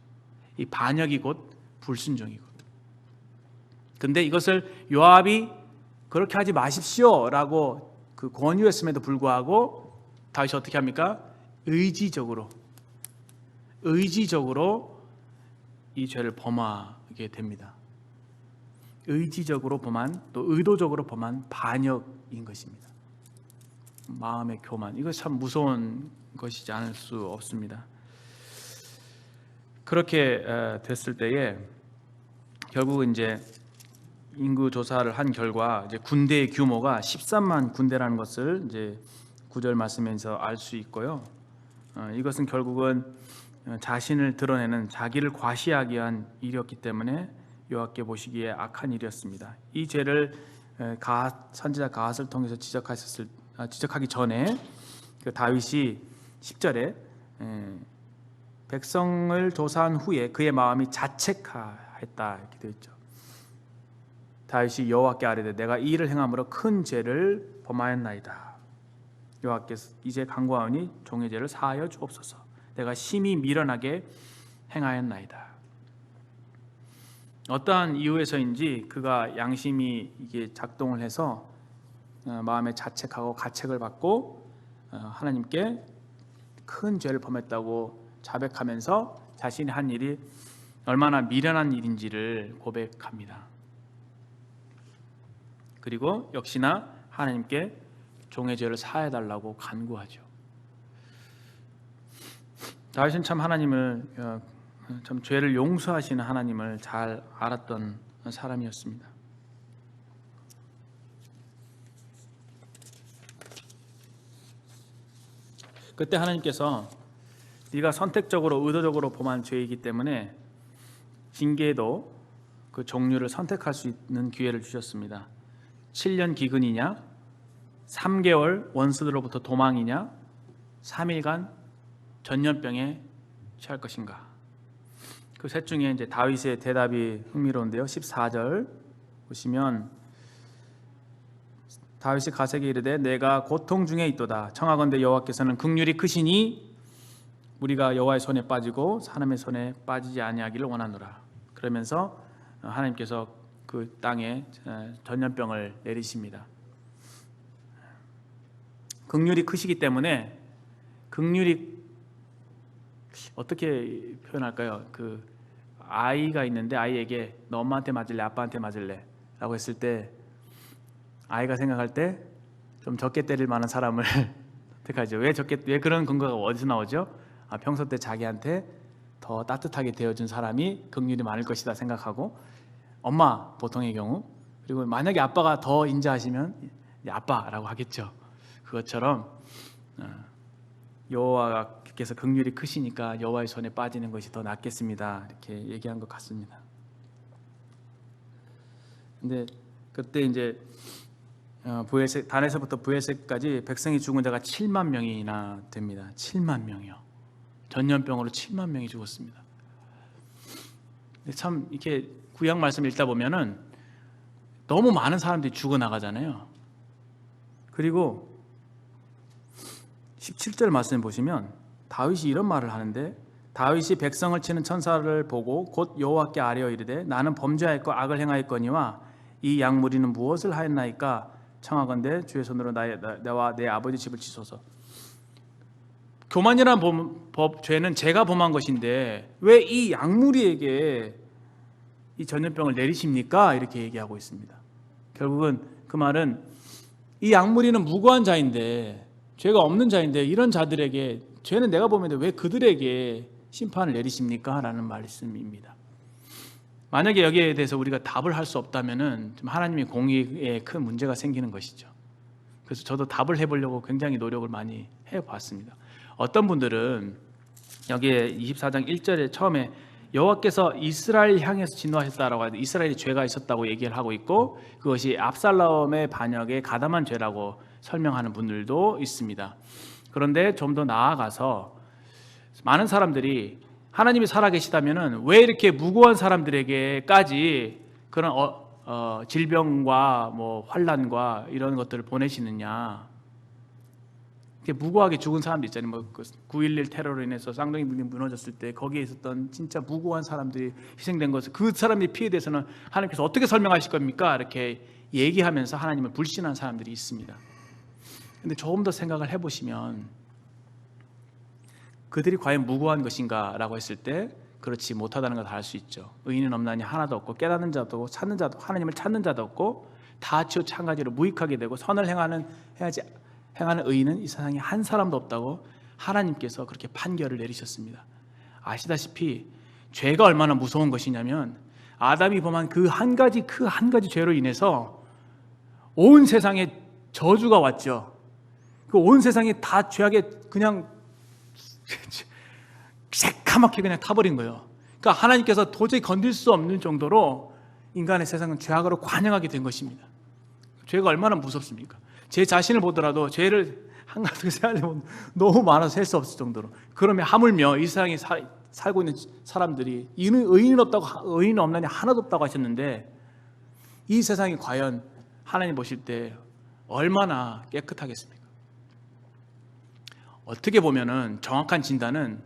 이 반역이 곧 불순종이고. 근데 이것을 요압이 그렇게 하지 마십시오라고 그 권유했음에도 불구하고 다윗이 어떻게 합니까? 의지적으로 이 죄를 범하게 됩니다. 의지적으로 범한 또 의도적으로 범한 반역인 것입니다. 마음의 교만, 이거 참 무서운 것이지 않을 수 없습니다. 그렇게 됐을 때에 결국 이제 인구 조사를 한 결과 이제 군대의 규모가 13만 군대라는 것을 이제 9절 말씀에서 알 수 있고요. 이것은 결국은 자신을 드러내는 자기를 과시하기 위한 일이었기 때문에 여호와께 보시기에 악한 일이었습니다. 이 죄를 선지자 가앗을 통해서 지적하기 전에 그 다윗이 10절에 백성을 조사한 후에 그의 마음이 자책하였다 이렇게 되어 있죠. 다윗이 여호와께 아뢰되 내가 이 일을 행함으로 큰 죄를 범하였나이다. 여호와께서 이제 간구하오니 종의 죄를 사하여 주옵소서. 내가 심히 미련하게 행하였나이다. 어떠한 이유에서인지 그가 양심이 이게 작동을 해서 마음에 자책하고 가책을 받고 하나님께 큰 죄를 범했다고 자백하면서 자신이 한 일이 얼마나 미련한 일인지를 고백합니다. 그리고 역시나 하나님께 종의 죄를 사해달라고 간구하죠. 다윗은 참 하나님을 참 죄를 용서하시는 하나님을 잘 알았던 사람이었습니다. 그때 하나님께서 네가 선택적으로 의도적으로 범한 죄이기 때문에 징계도 그 종류를 선택할 수 있는 기회를 주셨습니다. 7년 기근이냐, 3개월 원수들로부터 도망이냐, 3일간 전염병에 취할 것인가. 그 셋 중에 이제 다윗의 대답이 흥미로운데요. 14절 보시면 다윗이 가세게 이르되 내가 고통 중에 있도다. 청하건대 여호와께서는 긍휼이 크시니 우리가 여호와의 손에 빠지고 사람의 손에 빠지지 아니하기를 원하노라. 그러면서 하나님께서 그 땅에 전염병을 내리십니다. 긍휼이 크시기 때문에 긍휼이 어떻게 표현할까요? 그 아이가 있는데 아이에게 너 엄마한테 맞을래? 아빠한테 맞을래? 라고 했을 때 아이가 생각할 때 좀 적게 때릴 만한 사람을 택하죠. 왜 그런 근거가 어디서 나오죠? 평소 때 자기한테 더 따뜻하게 대해준 사람이 긍휼이 많을 것이다 생각하고, 엄마 보통의 경우, 그리고 만약에 아빠가 더 인자하시면 아빠라고 하겠죠. 그것처럼 여호와께서 긍휼이 크시니까 여호와의 손에 빠지는 것이 더 낫겠습니다, 이렇게 얘기한 것 같습니다. 근데 그때 이제 단에서부터 부에색까지 백성이 죽은 자가 7만 명이나 됩니다. 7만 명이요. 전염병으로 7만 명이 죽었습니다. 참 이렇게 구약 말씀 읽다 보면은 너무 많은 사람들이 죽어 나가잖아요. 그리고 17절 말씀 보시면 다윗이 이런 말을 하는데, 다윗이 백성을 치는 천사를 보고 곧 여호와께 아뢰어 이르되 나는 범죄하였고 악을 행하였거니와 이 양무리는 무엇을 하였나이까? 청하건대 주의 손으로 나와 내 아버지 집을 치소서. 교만이라는 죄는 제가 범한 것인데 왜 이 양무리에게 이 전염병을 내리십니까? 이렇게 얘기하고 있습니다. 결국은 그 말은 이 양무리는 무고한 자인데, 죄가 없는 자인데, 이런 자들에게 죄는 내가 범했는데 왜 그들에게 심판을 내리십니까? 라는 말씀입니다. 만약에 여기에 대해서 우리가 답을 할 수 없다면은 하나님의 공의에 큰 문제가 생기는 것이죠. 그래서 저도 답을 해보려고 굉장히 노력을 많이 해봤습니다. 어떤 분들은 여기에 24장 1절에 처음에 여호와께서 이스라엘 향해서 진노하셨다라고 하는데 이스라엘이 죄가 있었다고 얘기를 하고 있고, 그것이 압살롬의 반역에 가담한 죄라고 설명하는 분들도 있습니다. 그런데 좀 더 나아가서 많은 사람들이 하나님이 살아계시다면은 왜 이렇게 무고한 사람들에게까지 그런 질병과 환난과 이런 것들을 보내시느냐? 이렇게 무고하게 죽은 사람도 있잖아요. 9.11 테러로 인해서 쌍둥이 빌딩 무너졌을 때 거기에 있었던 진짜 무고한 사람들이 희생된 것을, 그 사람들의 피해에 대해서는 하나님께서 어떻게 설명하실 겁니까? 이렇게 얘기하면서 하나님을 불신한 사람들이 있습니다. 근데 조금 더 생각을 해보시면 그들이 과연 무고한 것인가 라고 했을 때 그렇지 못하다는 걸 알 수 있죠. 의인은 없나니 하나도 없고 깨닫는 자도 없고 찾는 자도, 하나님을 찾는 자도 없고 다 치우찬가지로 무익하게 되고 선을 행하는 의인은 이 세상에 한 사람도 없다고 하나님께서 그렇게 판결을 내리셨습니다. 아시다시피 죄가 얼마나 무서운 것이냐면 아담이 범한 그 한 가지 죄로 인해서 온 세상에 저주가 왔죠. 그 온 세상이 다 죄악에 그냥 새카맣게 그냥 타버린 거예요. 그러니까 하나님께서 도저히 건들 수 없는 정도로 인간의 세상은 죄악으로 관영하게 된 것입니다. 죄가 얼마나 무섭습니까? 제 자신을 보더라도 죄를 한가득 생각해보면 너무 많아서 셀 수 없을 정도로. 그러면 하물며 이 세상에 살고 있는 사람들이 의인은 없나니 하나도 없다고 하셨는데, 이 세상이 과연 하나님 보실 때 얼마나 깨끗하겠습니까? 어떻게 보면은 정확한 진단은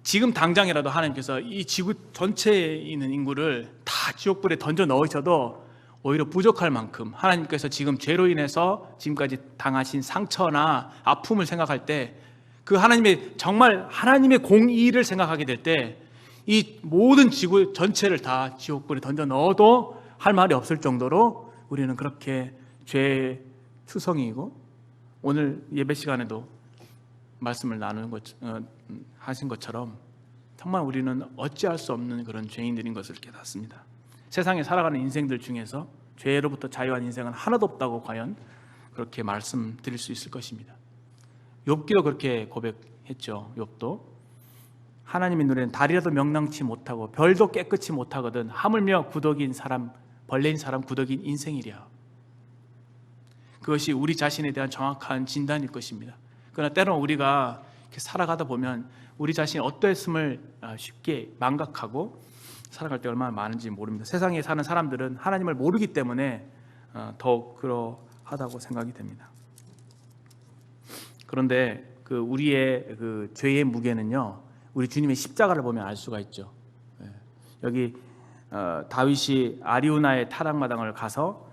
지금 당장이라도 하나님께서 이 지구 전체에 있는 인구를 다 지옥불에 던져 넣으셔도 오히려 부족할 만큼 하나님께서 지금 죄로 인해서 지금까지 당하신 상처나 아픔을 생각할 때, 그 정말 하나님의 공의를 생각하게 될 때 이 모든 지구 전체를 다 지옥불에 던져 넣어도 할 말이 없을 정도로 우리는 그렇게 죄의 투성이이고, 오늘 예배 시간에도 말씀을 하신 것처럼 정말 우리는 어찌할 수 없는 그런 죄인들인 것을 깨닫습니다. 세상에 살아가는 인생들 중에서 죄로부터 자유한 인생은 하나도 없다고 과연 그렇게 말씀드릴 수 있을 것입니다. 욥기도 그렇게 고백했죠. 욥도 하나님의 눈에는 달이라도 명랑치 못하고 별도 깨끗이 못하거든 하물며 벌레인 사람 구덕인 인생이랴. 그것이 우리 자신에 대한 정확한 진단일 것입니다. 그러나 때로는 우리가 이렇게 살아가다 보면 우리 자신이 어떠했음을 쉽게 망각하고 살아갈 때 얼마나 많은지 모릅니다. 세상에 사는 사람들은 하나님을 모르기 때문에 더욱 그러하다고 생각이 됩니다. 그런데 우리의 죄의 무게는요, 우리 주님의 십자가를 보면 알 수가 있죠. 여기 다윗이 아리우나의 타락마당을 가서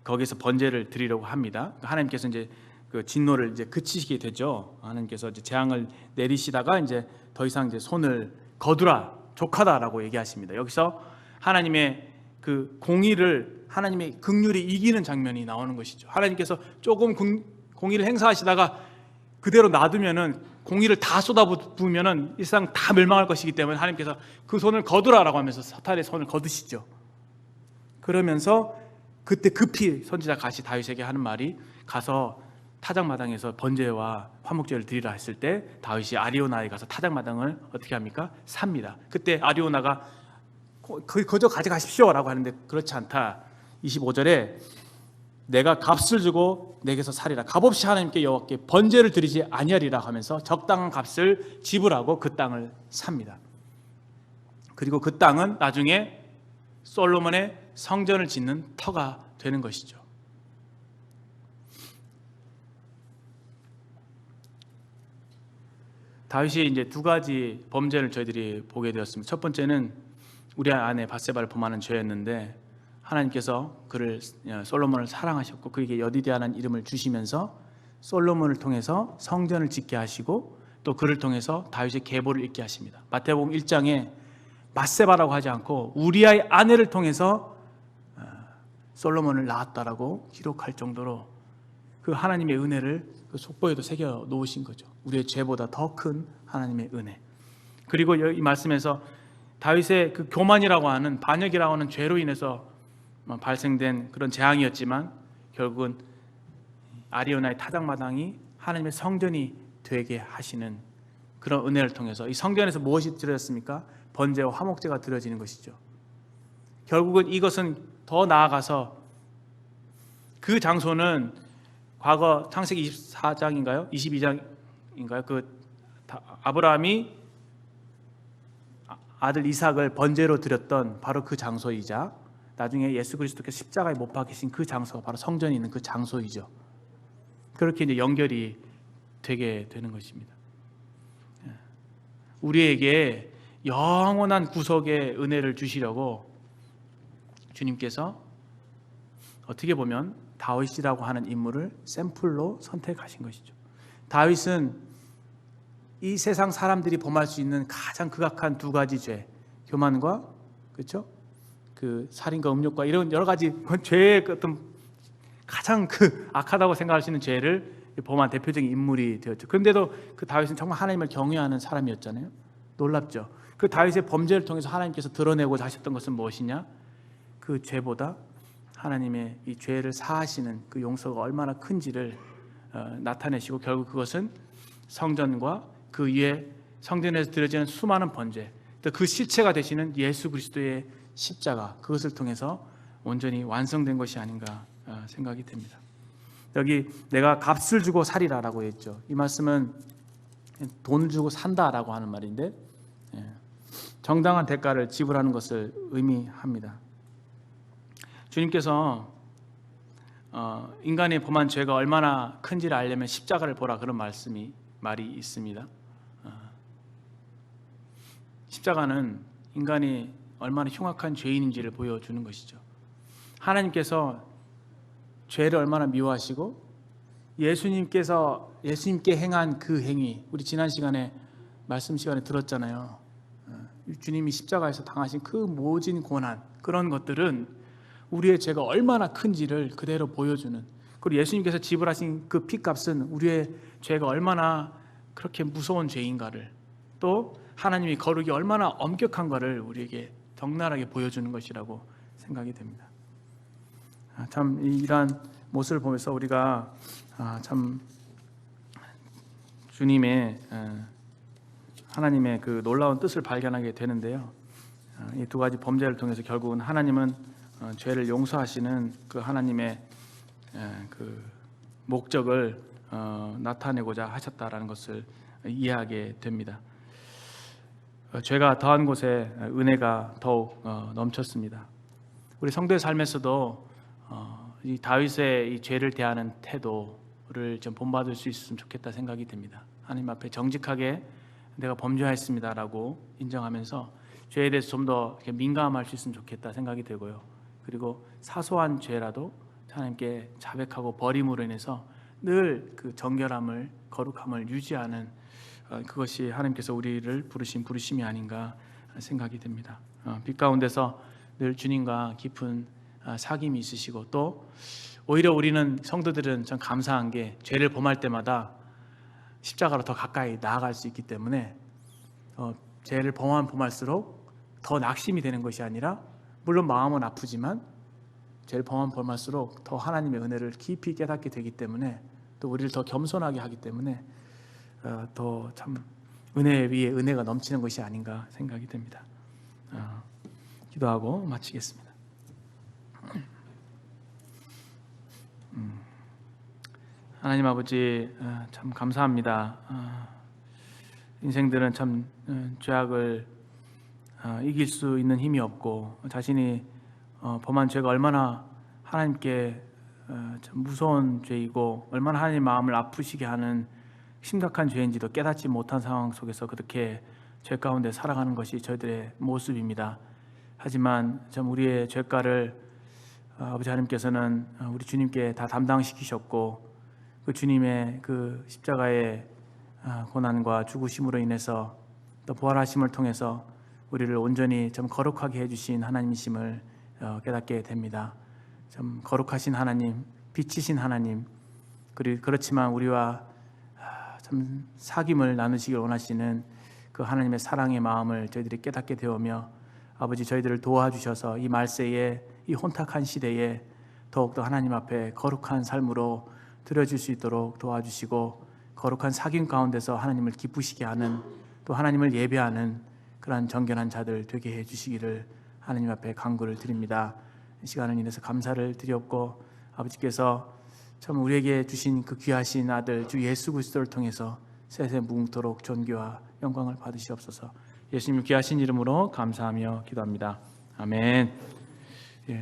거기서 번제를 드리려고 합니다. 하나님께서 이제 그 진노를 이제 그치시게 되죠. 하나님께서 이제 재앙을 내리시다가 이제 더 이상 이제 손을 거두라, 족하다라고 얘기하십니다. 여기서 하나님의 그 공의를 하나님의 긍휼이 이기는 장면이 나오는 것이죠. 하나님께서 조금 공의를 행사하시다가 그대로 놔두면은 공의를 다 쏟아부으면은 일상 다 멸망할 것이기 때문에 하나님께서 그 손을 거두라라고 하면서 사탄의 손을 거두시죠. 그러면서 그때 급히 선지자 갓이 다윗에게 하는 말이 가서 타작마당에서 번제와 화목제를 드리라 했을 때 다윗이 아리오나에 가서 타작마당을 어떻게 합니까? 삽니다. 그때 아리오나가 그저 가져가십시오 라고 하는데 그렇지 않다. 25절에 내가 값을 주고 내게서 살이라. 값없이 하나님께 여호와께 번제를 드리지 아니하리라 하면서 적당한 값을 지불하고 그 땅을 삽니다. 그리고 그 땅은 나중에 솔로몬의 성전을 짓는 터가 되는 것이죠. 다윗이 이제 두 가지 범죄를 저희들이 보게 되었습니다. 첫 번째는 우리 아내 밧세바를 범하는 죄였는데 하나님께서 그를 솔로몬을 사랑하셨고 그에게 여디디아라는 이름을 주시면서 솔로몬을 통해서 성전을 짓게 하시고 또 그를 통해서 다윗의 계보를 잇게 하십니다. 마태복음 1장에 밧세바라고 하지 않고 우리아의 아내를 통해서 솔로몬을 낳았다라고 기록할 정도로 그 하나님의 은혜를 그 속보에도 새겨 놓으신 거죠. 우리의 죄보다 더 큰 하나님의 은혜. 그리고 이 말씀에서 다윗의 그 교만이라고 하는 반역이라고 하는 죄로 인해서 발생된 그런 재앙이었지만 결국은 아리오나의 타작마당이 하나님의 성전이 되게 하시는 그런 은혜를 통해서 이 성전에서 무엇이 드려졌습니까? 번제와 화목제가 드려지는 것이죠. 결국은 이것은 더 나아가서 그 장소는 과거 창세기 24장인가요? 22장인가요? 그 아브라함이 아들 이삭을 번제로 드렸던 바로 그 장소이자 나중에 예수 그리스도께서 십자가에 못 박히신 그 장소가 바로 성전이 있는 그 장소이죠. 그렇게 이제 연결이 되게 되는 것입니다. 우리에게 영원한 구속의 은혜를 주시려고 주님께서 어떻게 보면 다윗이라고 하는 인물을 샘플로 선택하신 것이죠. 다윗은 이 세상 사람들이 범할 수 있는 가장 극악한 두 가지 죄, 교만과 그렇죠? 그 살인과 음욕과 이런 여러 가지 죄의 어떤 가장 그 악하다고 생각할 수 있는 죄를 범한 대표적인 인물이 되었죠. 그런데도 그 다윗은 정말 하나님을 경외하는 사람이었잖아요. 놀랍죠. 그 다윗의 범죄를 통해서 하나님께서 드러내고자 하셨던 것은 무엇이냐? 그 죄보다 하나님의 이 죄를 사하시는 그 용서가 얼마나 큰지를 나타내시고 결국 그것은 성전과 그 위에 성전에서 드려지는 수많은 번제, 또 그 실체가 되시는 예수 그리스도의 십자가, 그것을 통해서 온전히 완성된 것이 아닌가 생각이 됩니다. 여기 내가 값을 주고 살이라라고 했죠. 이 말씀은 돈을 주고 산다라고 하는 말인데 정당한 대가를 지불하는 것을 의미합니다. 주님께서 인간이 범한 죄가 얼마나 큰지를 알려면 십자가를 보라 그런 말이 있습니다. 십자가는 인간이 얼마나 흉악한 죄인인지를 보여주는 것이죠. 하나님께서 죄를 얼마나 미워하시고 예수님께 행한 그 행위, 우리 지난 시간에 말씀 시간에 들었잖아요. 주님이 십자가에서 당하신 그 모진 고난, 그런 것들은 우리의 죄가 얼마나 큰지를 그대로 보여주는, 그리고 예수님께서 지불하신 그 피값은 우리의 죄가 얼마나 그렇게 무서운 죄인가를, 또 하나님이 거룩이 얼마나 엄격한가를 우리에게 적나라하게 보여주는 것이라고 생각이 됩니다. 참 이러한 모습을 보면서 우리가 참 주님의 하나님의 그 놀라운 뜻을 발견하게 되는데요. 이 두 가지 범죄를 통해서 결국은 하나님은 죄를 용서하시는 그 하나님의 그 목적을 나타내고자 하셨다라는 것을 이해하게 됩니다. 죄가 더한 곳에 은혜가 더욱 넘쳤습니다. 우리 성도의 삶에서도 이 다윗의 이 죄를 대하는 태도를 좀 본받을 수 있었으면 좋겠다 생각이 됩니다. 하나님 앞에 정직하게 내가 범죄하였습니다라고 인정하면서 죄에 대해서 좀 더 민감할 수 있으면 좋겠다 생각이 되고요. 그리고 사소한 죄라도 하나님께 자백하고 버림으로 인해서 늘 그 정결함을, 거룩함을 유지하는 그것이 하나님께서 우리를 부르신 부르심이 아닌가 생각이 됩니다. 빛 가운데서 늘 주님과 깊은 사귐이 있으시고, 또 오히려 우리는 성도들은 참 감사한 게 죄를 범할 때마다 십자가로 더 가까이 나아갈 수 있기 때문에 죄를 범할수록 더 낙심이 되는 것이 아니라, 물론 마음은 아프지만 죄를 범할수록 더 하나님의 은혜를 깊이 깨닫게 되기 때문에, 또 우리를 더 겸손하게 하기 때문에 더 참 은혜 위에 은혜가 넘치는 것이 아닌가 생각이 됩니다. 기도하고 마치겠습니다. 하나님 아버지, 참 감사합니다. 인생들은 참 죄악을 이길 수 있는 힘이 없고, 자신이 범한 죄가 얼마나 하나님께 참 무서운 죄이고 얼마나 하나님 마음을 아프시게 하는 심각한 죄인지도 깨닫지 못한 상황 속에서 그렇게 죄 가운데 살아가는 것이 저희들의 모습입니다. 하지만 참 우리의 죄가를 아버지 하나님께서는 우리 주님께 다 담당시키셨고, 그 주님의 그 십자가의 고난과 죽으심으로 인해서 또 부활하심을 통해서 우리를 온전히 참 거룩하게 해주신 하나님이심을 깨닫게 됩니다. 참 거룩하신 하나님, 빛이신 하나님, 그리고 그렇지만 우리와 참 사귐을 나누시길 원하시는 그 하나님의 사랑의 마음을 저희들이 깨닫게 되오며, 아버지 저희들을 도와주셔서 이 말세에, 이 혼탁한 시대에 더욱더 하나님 앞에 거룩한 삶으로 드려질 수 있도록 도와주시고, 거룩한 사귐 가운데서 하나님을 기쁘시게 하는, 또 하나님을 예배하는 그러한 정결한 자들 되게 해주시기를 하나님 앞에 간구를 드립니다. 이 시간을 인해서 감사를 드렸고, 아버지께서 참 우리에게 주신 그 귀하신 아들 주 예수 그리스도를 통해서 세세 무궁토록 존귀와 영광을 받으시옵소서. 예수님 귀하신 이름으로 감사하며 기도합니다. 아멘.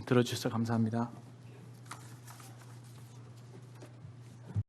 들어주셔서 감사합니다.